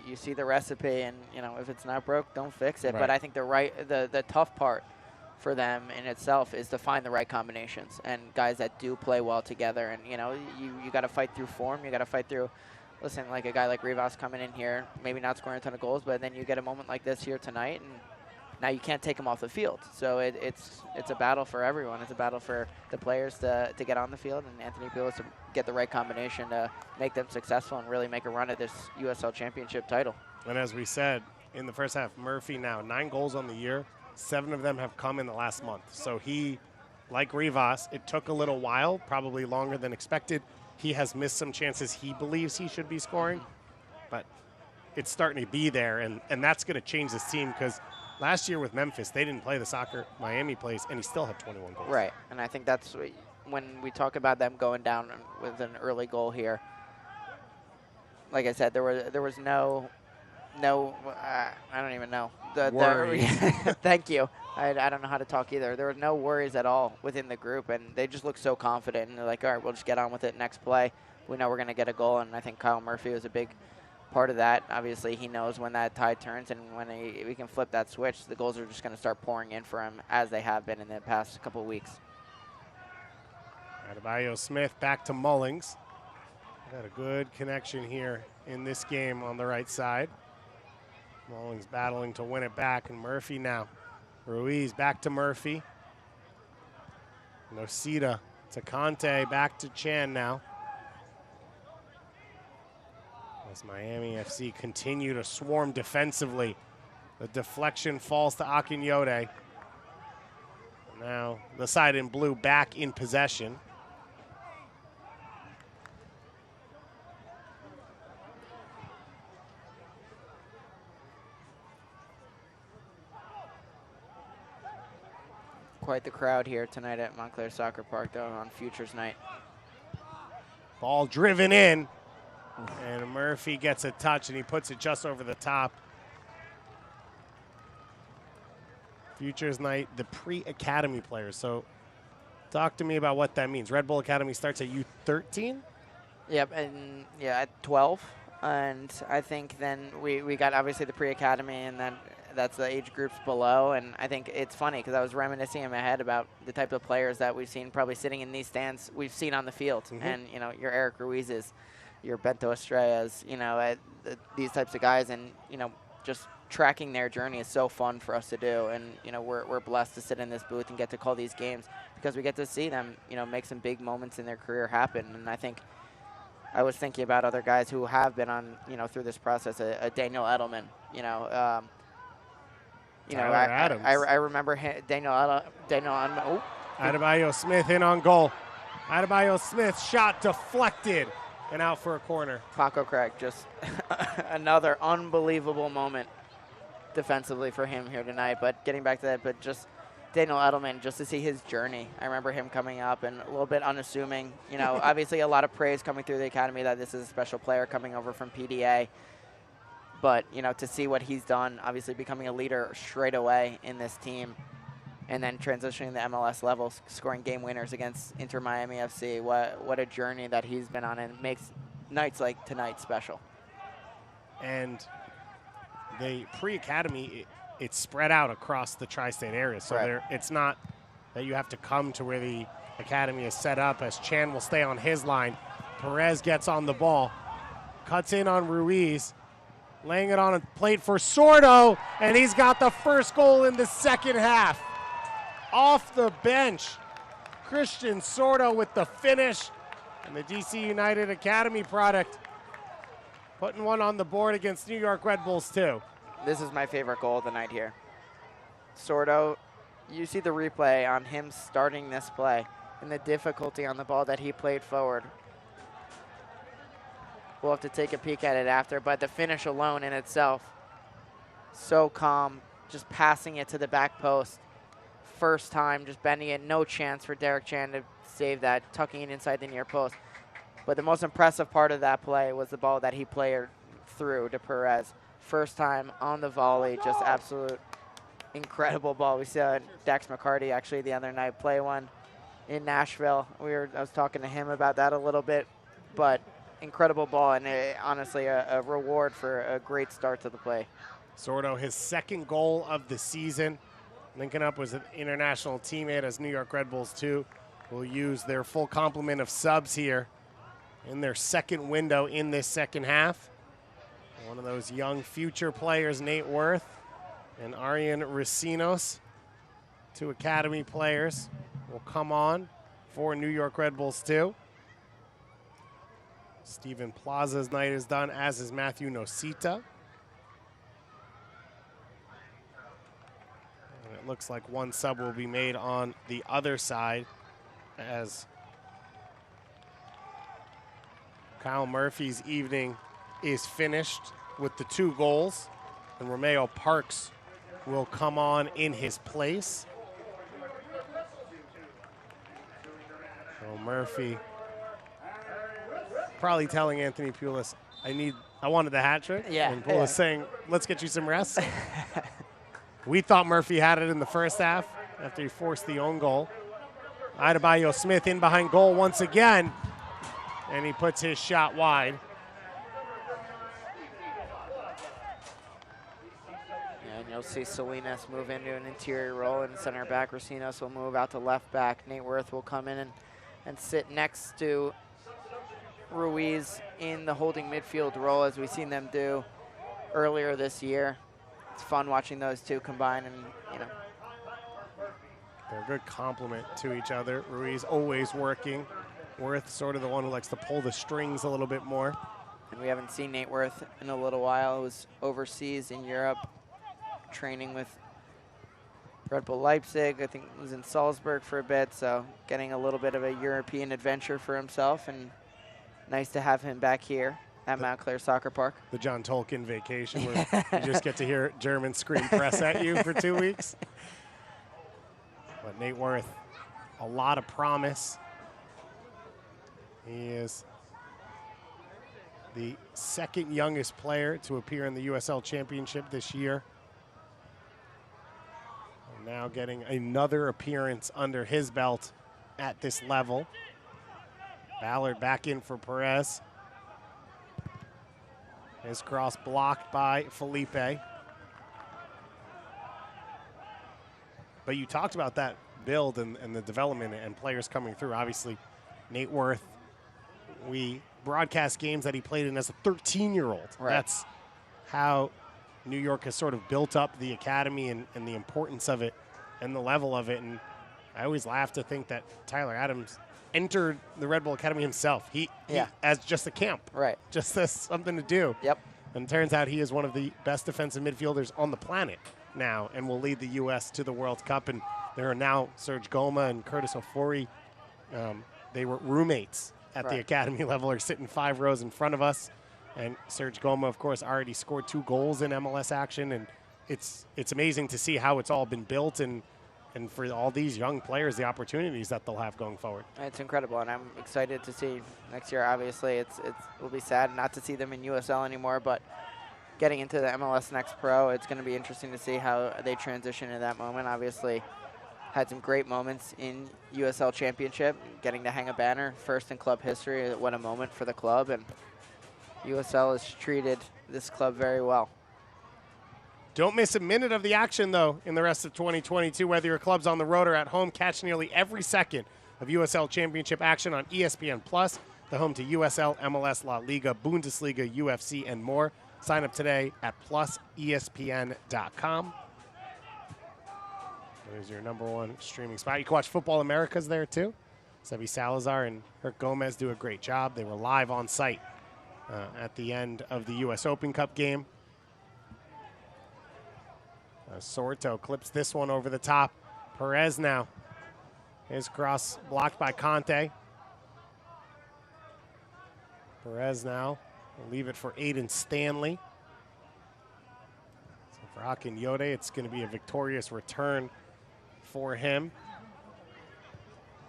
you see the recipe, and if it's not broke, don't fix it. Right. But I think the tough part for them in itself is to find the right combinations and guys that do play well together. And you got to fight through form. You got to fight through. Listen, like a guy like Rivas coming in here, maybe not scoring a ton of goals, but then you get a moment like this here tonight, and now you can't take him off the field. So it's a battle for everyone. It's a battle for the players to get on the field, and Anthony Pulis to get the right combination to make them successful and really make a run at this USL Championship title. And as we said in the first half, Murphy now 9 goals on the year. 7 of them have come in the last month. So he, like Rivas, it took a little while, probably longer than expected. He has missed some chances he believes he should be scoring, but it's starting to be there, and that's going to change this team because last year with Memphis, they didn't play the soccer Miami plays, and he still had 21 goals. Right, and I think that's when we talk about them going down with an early goal here. Like I said, there was no I don't even know. Thank you. I don't know how to talk either. There were no worries at all within the group, and they just look so confident, and they're like, all right, we'll just get on with it next play. We know we're going to get a goal, and I think Kyle Murphy was a big part of that. Obviously, he knows when that tide turns, and when we can flip that switch, the goals are just going to start pouring in for him, as they have been in the past couple of weeks. Adebayo Smith back to Mullings. Got a good connection here in this game on the right side. Mullings battling to win it back, and Murphy now. Ruiz back to Murphy. Nocita to Conte, back to Chan now. As Miami FC continue to swarm defensively. The deflection falls to Akinyode. Now the side in blue back in possession. Quite the crowd here tonight at Montclair Soccer Park, though, on Futures Night. Ball driven in, and Murphy gets a touch, and he puts it just over the top. Futures Night, the pre-academy players. So talk to me about what that means. Red Bull Academy starts at U13? Yep, and yeah, at 12. And I think then we got obviously the pre-academy, and then that's the age groups below. And I think it's funny because I was reminiscing in my head about the type of players that we've seen probably sitting in these stands we've seen on the field. And, you know, your Eric Ruiz's, your Bento Estrellas, you know, these types of guys. And, you know, just tracking their journey is so fun for us to do. And, you know, we're blessed to sit in this booth and get to call these games because we get to see them, you know, make some big moments in their career happen. And I think I was thinking about other guys who have been on, you know, through this process, a Daniel Edelman, you know, I remember Daniel Edelman. Oh. Adebayo Smith in on goal. Adebayo Smith shot deflected and out for a corner. Paco Craig, just another unbelievable moment defensively for him here tonight. But getting back to that, but just Daniel Edelman, just to see his journey. I remember him coming up and a little bit unassuming. You know, obviously a lot of praise coming through the academy that this is a special player coming over from PDA. But, you know, to see what he's done, obviously becoming a leader straight away in this team, and then transitioning to MLS levels, scoring game winners against Inter Miami FC. What a journey that he's been on, and makes nights like tonight special. And the pre-academy, it's spread out across the tri-state area. So it's not that you have to come to where the academy is set up, as Chan will stay on his line. Perez gets on the ball, cuts in on Ruiz, laying it on a plate for Sordo, and he's got the first goal in the second half. Off the bench, Christian Sordo with the finish, and the DC United Academy product putting one on the board against New York Red Bulls too. This is my favorite goal of the night here. Sordo, you see the replay on him starting this play and the difficulty on the ball that he played forward. We'll have to take a peek at it after, but the finish alone in itself, so calm, just passing it to the back post. First time, just bending it, no chance for Derek Chan to save that, tucking it inside the near post. But the most impressive part of that play was the ball that he played through to Perez. First time on the volley, just absolute incredible ball. We saw Dax McCarty actually the other night play one in Nashville. I was talking to him about that a little bit, but incredible ball, and honestly a reward for a great start to the play. Sordo, his second goal of the season, linking up with an international teammate as New York Red Bulls too will use their full complement of subs here in their second window in this second half. One of those young future players, Nate Worth and Aryan Racinos, two academy players, will come on for New York Red Bulls too. Steven Plaza's night is done, as is Matthew Nocita. And it looks like one sub will be made on the other side, as Kyle Murphy's evening is finished with the 2 goals, and Romeo Parks will come on in his place. So Murphy probably telling Anthony Pulis, I wanted the hat trick. Yeah. And Pulis saying, let's get you some rest. We thought Murphy had it in the first half after he forced the own goal. Adebayo Smith in behind goal once again, and he puts his shot wide. And you'll see Salinas move into an interior role in center back. Racinos will move out to left back. Nate Worth will come in and sit next to Ruiz in the holding midfield role, as we've seen them do earlier this year. it's fun watching those two combine, and they're a good complement to each other. Ruiz always working. Worth sort of the one who likes to pull the strings a little bit more. And we haven't seen Nate Worth in a little while. He was overseas in Europe training with Red Bull Leipzig. I think he was in Salzburg for a bit, so getting a little bit of a European adventure for himself, and nice to have him back here at Mount Clair Soccer Park. The John Tolkien vacation where you just get to hear German scream press at you for 2 weeks. But Nate Worth, a lot of promise. He is the second youngest player to appear in the USL Championship this year. And now getting another appearance under his belt at this level. Ballard back in for Perez. His cross blocked by Felipe. But you talked about that build and the development and players coming through. Obviously, Nate Worth, we broadcast games that he played in as a 13-year-old. Right. That's how New York has sort of built up the academy and the importance of it and the level of it. And I always laugh to think that Tyler Adams entered the Red Bull Academy himself. He as just a camp. Right. Just as something to do. Yep. And it turns out he is one of the best defensive midfielders on the planet now and will lead the U.S. to the World Cup. And there are now Serge Goma and Curtis Ofori. They were roommates at the academy level, are sitting 5 rows in front of us. And Serge Goma, of course, already scored 2 goals in MLS action. And it's amazing to see how it's all been built and for all these young players, the opportunities that they'll have going forward. It's incredible, and I'm excited to see next year. Obviously, it will be sad not to see them in USL anymore, but getting into the MLS Next Pro, it's going to be interesting to see how they transition in that moment. Obviously, had some great moments in USL Championship, getting to hang a banner, first in club history. What a moment for the club, and USL has treated this club very well. Don't miss a minute of the action, though, in the rest of 2022. Whether your club's on the road or at home, catch nearly every second of USL Championship action on ESPN+, the home to USL, MLS, La Liga, Bundesliga, UFC, and more. Sign up today at plusespn.com. There's your #1 streaming spot. You can watch Football Americas there, too. Sebi Salazar and Herc Gomez do a great job. They were live on site at the end of the U.S. Open Cup game. Sorto clips this one over the top. Perez now. His cross blocked by Conte. Perez now will leave it for Aiden Stanley. So for Hakan Yode, it's going to be a victorious return for him.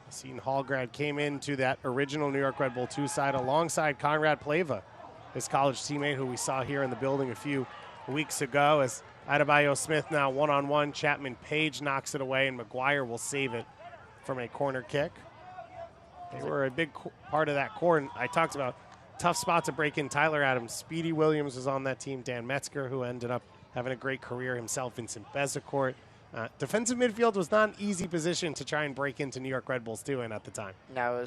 Seton Hallgrad came into that original New York Red Bull 2 side alongside Conrad Pleva, his college teammate who we saw here in the building a few weeks ago. As Adebayo Smith now one-on-one. Chapman Page knocks it away, and McGuire will save it from a corner kick. They were a big part of that core, and I talked about tough spot to break in. Tyler Adams, Speedy Williams was on that team. Dan Metzger, who ended up having a great career himself. Vincent Bezecourt. Defensive midfield was not an easy position to try and break into New York Red Bulls 2 in at the time. No,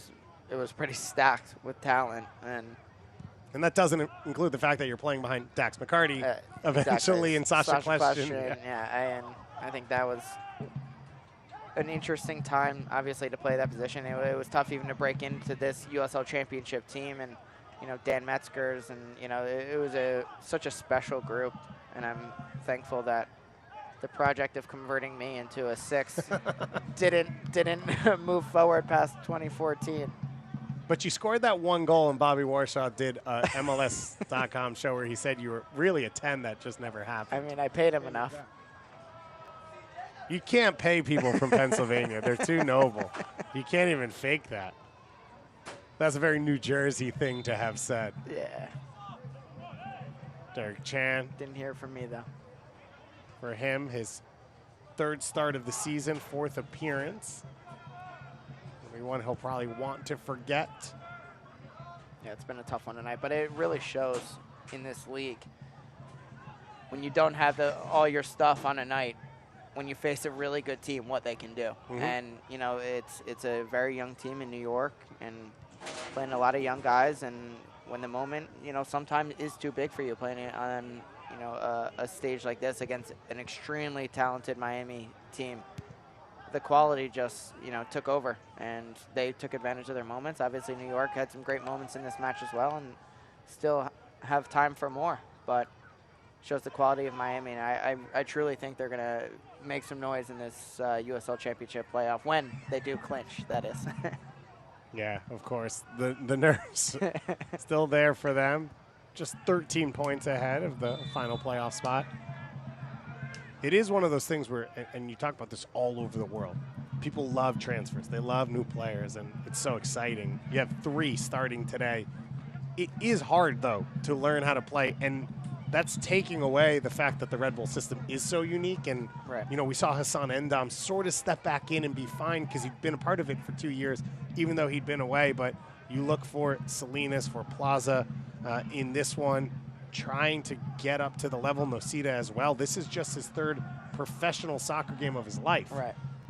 it was pretty stacked with talent, and that doesn't include the fact that you're playing behind Dax McCarty eventually, exactly. and Sasha Question. And I think that was an interesting time, obviously, to play that position. It was tough even to break into this USL Championship team, and Dan Metzger's, and it was such a special group, and I'm thankful that the project of converting me into a 6 didn't move forward past 2014. But you scored that 1 goal, and Bobby Warshaw did a MLS.com show where he said you were really a 10 that just never happened. I mean, I paid him enough. You can't pay people from Pennsylvania. They're too noble. You can't even fake that. That's a very New Jersey thing to have said. Yeah. Derek Chan. Didn't hear from me, though. For him, his 3rd start of the season, 4th appearance. One he'll probably want to forget. Yeah, it's been a tough one tonight, but it really shows in this league when you don't have all your stuff on a night, when you face a really good team, what they can do. Mm-hmm. And it's a very young team in New York and playing a lot of young guys, and when the moment, sometimes is too big for you playing it on, a stage like this against an extremely talented Miami team. The quality just, took over, and they took advantage of their moments. Obviously, New York had some great moments in this match as well, and still have time for more, but shows the quality of Miami, and I truly think they're going to make some noise in this USL Championship playoff when they do clinch, that is. Yeah, of course. The nerves still there for them. Just 13 points ahead of the final playoff spot. It is one of those things where, and you talk about this all over the world, people love transfers. They love new players, and it's so exciting. You have 3 starting today. It is hard, though, to learn how to play, and that's taking away the fact that the Red Bull system is so unique. And, we saw Hassan Endam sort of step back in and be fine because he'd been a part of it for 2 years, even though he'd been away. But you look for Salinas, for Plaza in this one, trying to get up to the level. Nocita as well. This is just his 3rd professional soccer game of his life.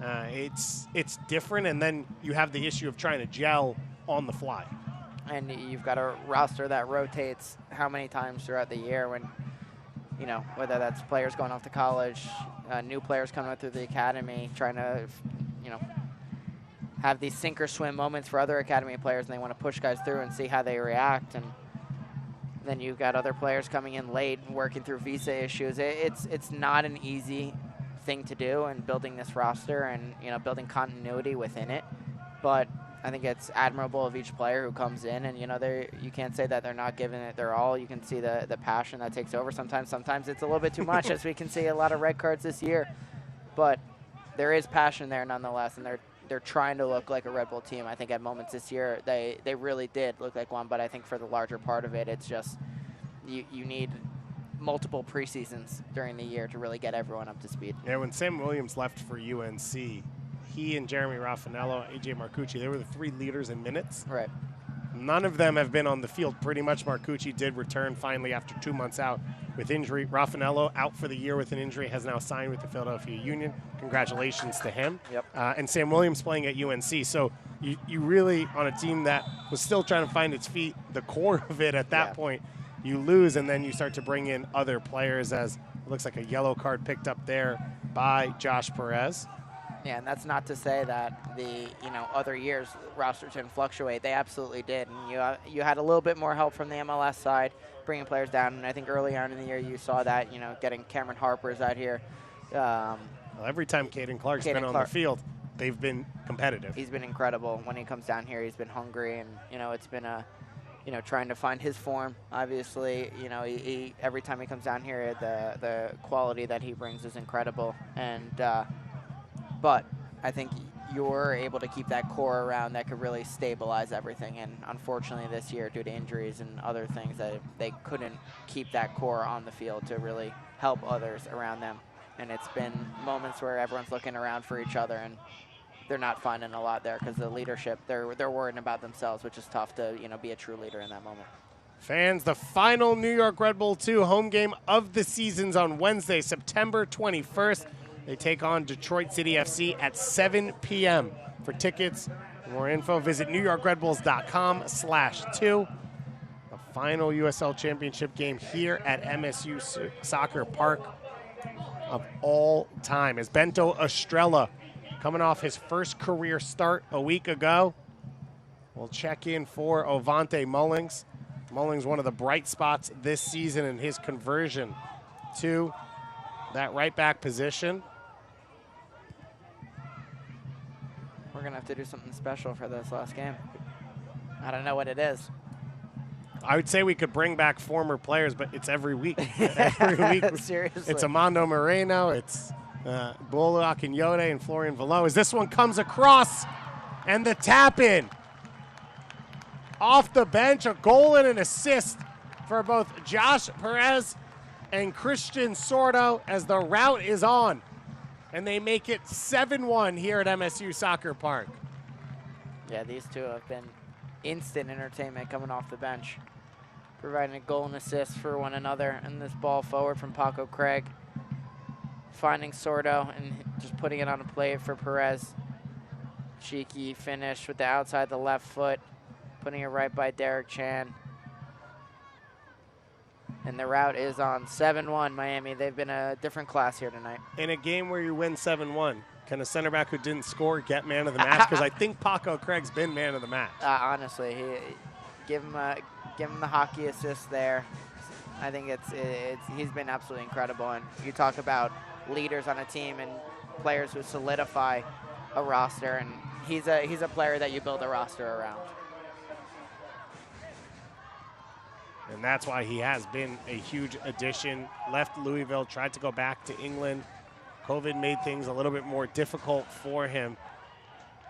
It's different, and then you have the issue of trying to gel on the fly. And you've got a roster that rotates how many times throughout the year when, whether that's players going off to college, new players coming up through the academy, trying to, have these sink or swim moments for other academy players, and they want to push guys through and see how they react. And then you've got other players coming in late and working through visa issues. It's not an easy thing to do, and building this roster and, building continuity within it. But I think it's admirable of each player who comes in, and you can't say that they're not giving it their all. You can see the passion that takes over. Sometimes it's a little bit too much, as we can see a lot of red cards this year. But there is passion there nonetheless, and they're trying to look like a Red Bull team. I think at moments this year they really did look like one, but I think for the larger part of it, it's just you need multiple preseasons during the year to really get everyone up to speed. Yeah, when Sam Williams left for UNC, he and Jeremy Raffanello, AJ Marcucci, they were the 3 leaders in minutes. Right. None of them have been on the field. Pretty much Marcucci did return finally after 2 months out with injury. Raffanello, out for the year with an injury, has now signed with the Philadelphia Union. Congratulations to him. Yep. And Sam Williams playing at UNC. So you really, on a team that was still trying to find its feet, the core of it at that point, you lose, and then you start to bring in other players, as it looks like a yellow card picked up there by Josh Perez. Yeah, and that's not to say that the other years rosters didn't fluctuate. They absolutely did, and you had a little bit more help from the MLS side, bringing players down. And I think early on in the year you saw that, getting Cameron Harper's out here. Well, every time Caden Clark's been on the field, they've been competitive. He's been incredible. When he comes down here, he's been hungry, and it's been a trying to find his form. Obviously, he every time he comes down here, the quality that he brings is incredible, and. But I think you're able to keep that core around that could really stabilize everything. And unfortunately this year, due to injuries and other things, they couldn't keep that core on the field to really help others around them. And it's been moments where everyone's looking around for each other, and they're not finding a lot there because the leadership, they're worrying about themselves, which is tough to be a true leader in that moment. Fans, the final New York Red Bull 2 home game of the season's on Wednesday, September 21st. They take on Detroit City FC at 7 p.m. For tickets, for more info, visit NewYorkRedBulls.com/2. The final USL Championship game here at MSU Soccer Park of all time. As Bento Estrella, coming off his first career start a week ago, we'll check in for Ovante Mullings. Mullings, one of the bright spots this season in his conversion to that right back position. We're going to have to do something special for this last game. I don't know what it is. I would say we could bring back former players, but it's every week. Every week. Seriously. It's Amando Moreno, it's Bolo Akinyote and Florian Velo. As this one comes across, and the tap in. Off the bench, a goal and an assist for both Josh Perez and Christian Sordo as the route is on. And they make it 7-1 here at MSU Soccer Park. Yeah, these two have been instant entertainment coming off the bench, providing a goal and assist for one another. And this ball forward from Paco Craig, finding Sordo and just putting it on a plate for Perez. Cheeky finish with the outside the left foot, putting it right by Derek Chan. And the route is on 7-1 Miami. They've been a different class here tonight. In a game where you win 7-1, can a center back who didn't score get man of the match? Because I think Paco Craig's been man of the match. Honestly, give him the hockey assist there. I think he's been absolutely incredible. And you talk about leaders on a team and players who solidify a roster, and he's a player that you build a roster around. And that's why he has been a huge addition. Left Louisville, tried to go back to England. COVID made things a little bit more difficult for him.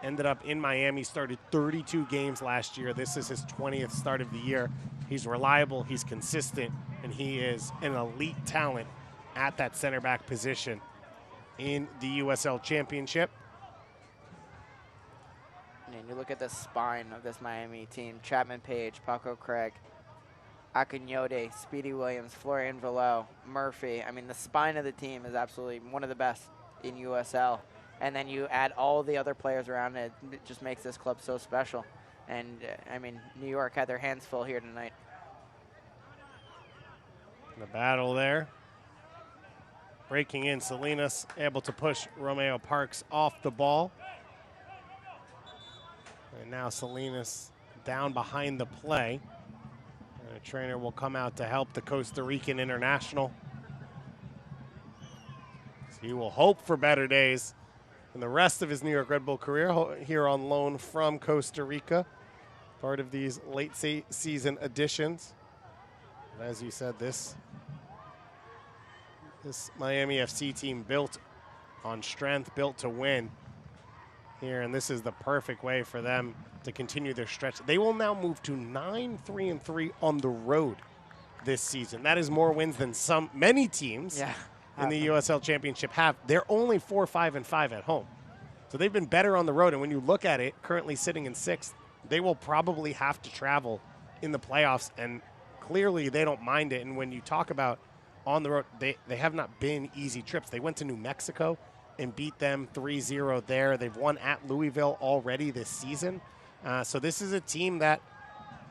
Ended up in Miami, started 32 games last year. This is his 20th start of the year. He's reliable, he's consistent, and he is an elite talent at that center back position in the USL Championship. And you look at the spine of this Miami team: Chapman Page, Paco Craig, Akinyode, Speedy Williams, Florian Velo, Murphy. I mean, the spine of the team is absolutely one of the best in USL. And then you add all the other players around it, it just makes this club so special. And, I mean, New York had their hands full here tonight. The battle there. Breaking in, Salinas able to push Romeo Parks off the ball. And now Salinas down behind the play. And a trainer will come out to help the Costa Rican international. So he will hope for better days in the rest of his New York Red Bull career here on loan from Costa Rica. Part of these late season additions. And as you said, this Miami FC team built on strength, built to win here, and this is the perfect way for them to continue their stretch. They will now move to 9-3-3 on the road this season. That is more wins than many teams in the USL Championship have. They're only 4-5-5 at home. So they've been better on the road, and when you look at it, currently sitting in 6th, they will probably have to travel in the playoffs, and clearly they don't mind it. And when you talk about on the road, they have not been easy trips. They went to New Mexico and beat them 3-0 there. They've won at Louisville already this season. So this is a team that,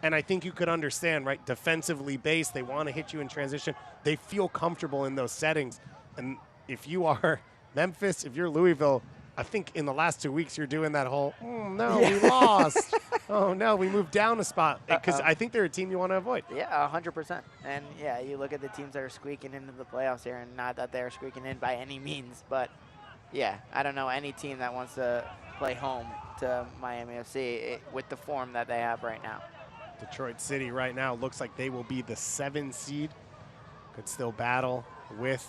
and I think you could understand, right, defensively based, they want to hit you in transition. They feel comfortable in those settings. And if you are Memphis, if you're Louisville, I think in the last 2 weeks you're doing that whole, we lost. Oh, no, we moved down a spot. Because I think they're a team you want to avoid. Yeah, 100%. And, yeah, you look at the teams that are squeaking into the playoffs here, and not that they're squeaking in by any means, but, yeah, I don't know any team that wants to play home to Miami FC with the form that they have right now. Detroit City right now looks like they will be the 7 seed. Could still battle with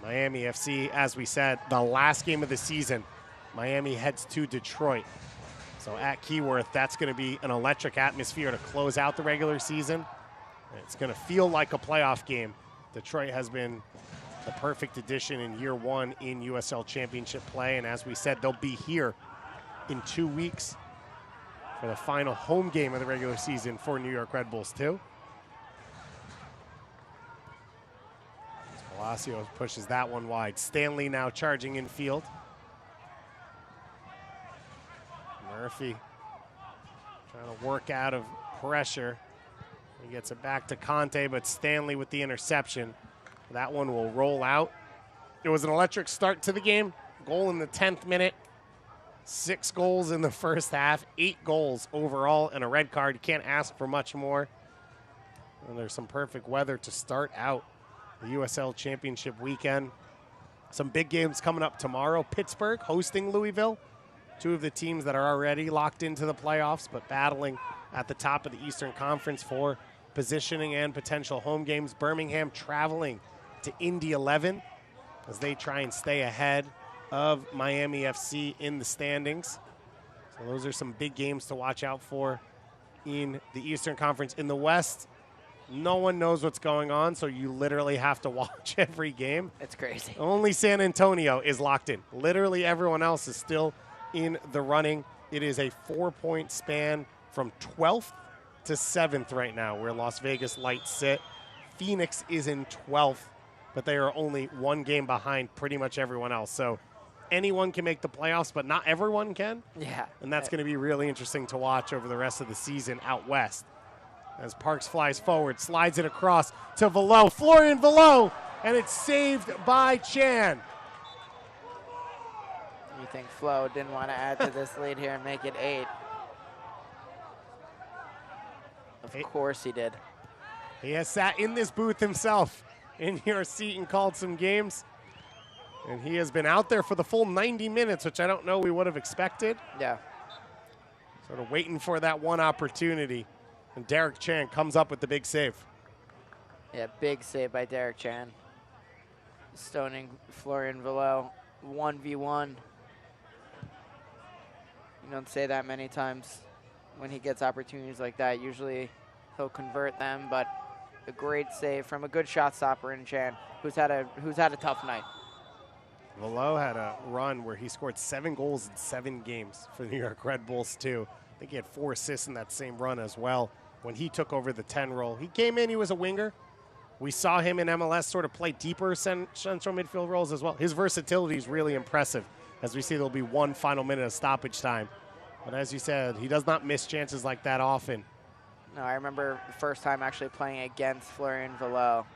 Miami FC. As we said, the last game of the season, Miami heads to Detroit. So at Keyworth, that's going to be an electric atmosphere to close out the regular season. It's going to feel like a playoff game. Detroit has been the perfect addition in year 1 in USL Championship play. And as we said, they'll be here in 2 weeks for the final home game of the regular season for New York Red Bulls too. Palacios pushes that one wide. Stanley now charging in field. Murphy trying to work out of pressure. He gets it back to Conte, but Stanley with the interception. That one will roll out. It was an electric start to the game. Goal in the 10th minute. 6 goals in the first half. 8 goals overall and a red card. You can't ask for much more. And there's some perfect weather to start out the USL Championship weekend. Some big games coming up tomorrow. Pittsburgh hosting Louisville. 2 of the teams that are already locked into the playoffs, but battling at the top of the Eastern Conference for positioning and potential home games. Birmingham traveling to Indy 11 as they try and stay ahead of Miami FC in the standings. So those are some big games to watch out for in the Eastern Conference. In the West, no one knows what's going on, so you literally have to watch every game. It's crazy. Only San Antonio is locked in. Literally everyone else is still in the running. It is a 4-point span from 12th to 7th right now, where Las Vegas Lights sit. Phoenix is in 12th, but they are only 1 game behind pretty much everyone else. So anyone can make the playoffs, but not everyone can. Yeah. And that's going to be really interesting to watch over the rest of the season out west. As Parks flies forward, slides it across to Velo, Florian Velo, and it's saved by Chan. You think Flo didn't want to add to this lead here and make it 8? Of course he did. He has sat in this booth himself in your seat and called some games. And he has been out there for the full 90 minutes, which I don't know we would have expected. Yeah. Sort of waiting for that one opportunity. And Derek Chan comes up with the big save. Yeah, big save by Derek Chan. Stoning Florian Velo, 1v1. You don't say that many times when he gets opportunities like that. Usually he'll convert them, but a great save from a good shot stopper in Chan, who's had a tough night. Velo had a run where he scored 7 goals in 7 games for the New York Red Bulls too. I think he had 4 assists in that same run as well when he took over the 10 role. He came in, he was a winger. We saw him in MLS sort of play deeper central midfield roles as well. His versatility is really impressive. As we see, there'll be 1 final minute of stoppage time. But as you said, he does not miss chances like that often. No, I remember the first time actually playing against Florian Velo.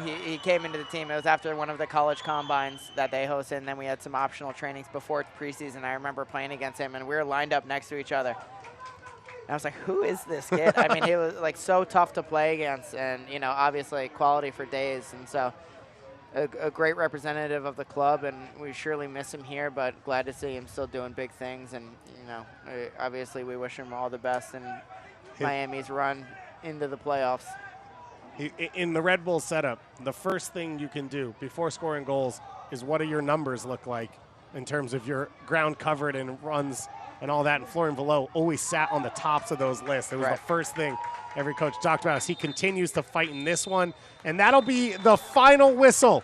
He came into the team. It was after one of the college combines that they hosted, and then we had some optional trainings before preseason. I remember playing against him, and we were lined up next to each other. And I was like, who is this kid? I mean, he was like so tough to play against, and you know, obviously quality for days. And so a great representative of the club, and we surely miss him here, but glad to see him still doing big things. And you know, obviously we wish him all the best in Miami's run into the playoffs. In the Red Bull setup, the first thing you can do before scoring goals is what do your numbers look like in terms of your ground covered and runs and all that. And Florian Velo always sat on the tops of those lists. It was the first thing every coach talked about as he continues to fight in this one. And that'll be the final whistle.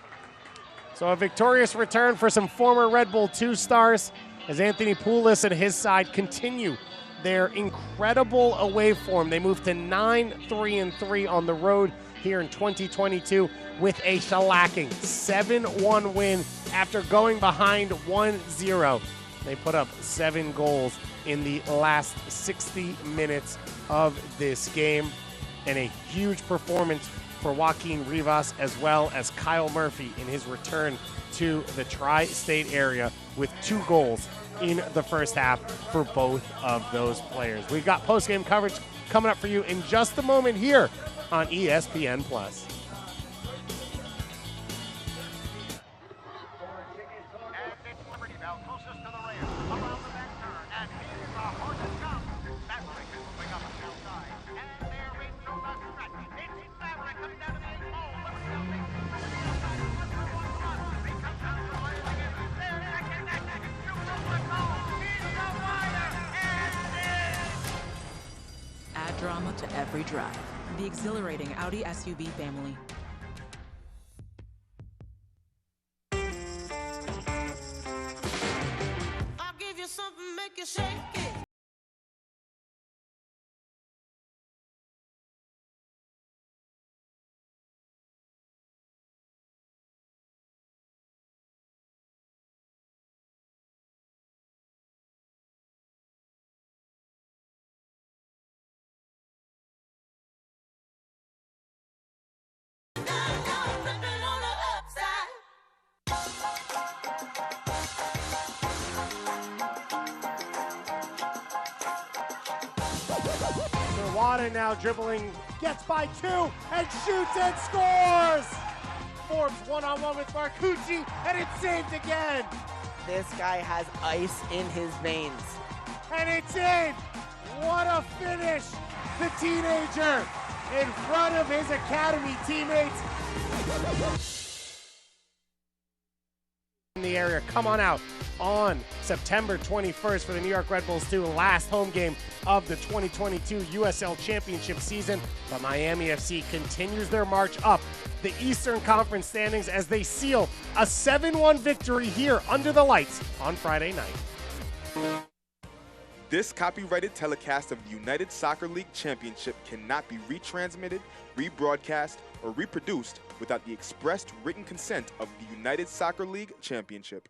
So a victorious return for some former Red Bull 2 stars as Anthony Poulis and his side continue their incredible away form. They move to 9-3-3 on the road here in 2022 with a shellacking 7-1 win after going behind 1-0. They put up 7 goals in the last 60 minutes of this game, and a huge performance for Joaquin Rivas as well as Kyle Murphy in his return to the tri-state area with 2 goals in the first half for both of those players. We've got post-game coverage coming up for you in just a moment here on ESPN+. Add drama to every drive. The exhilarating Audi SUV family. I'll give you something, make you shake it. Wada now dribbling, gets by 2 and shoots and scores! Forbes one-on-one with Marcucci, and it's saved again! This guy has ice in his veins. And it's in! What a finish! The teenager in front of his academy teammates. In the area, come on out on September 21st for the New York Red Bulls 2 last home game of the 2022 USL Championship season. But Miami FC continues their march up the Eastern Conference standings as they seal a 7-1 victory here under the lights on Friday night. This copyrighted telecast of the United Soccer League Championship cannot be retransmitted, rebroadcast, or reproduced without the expressed written consent of the United Soccer League Championship.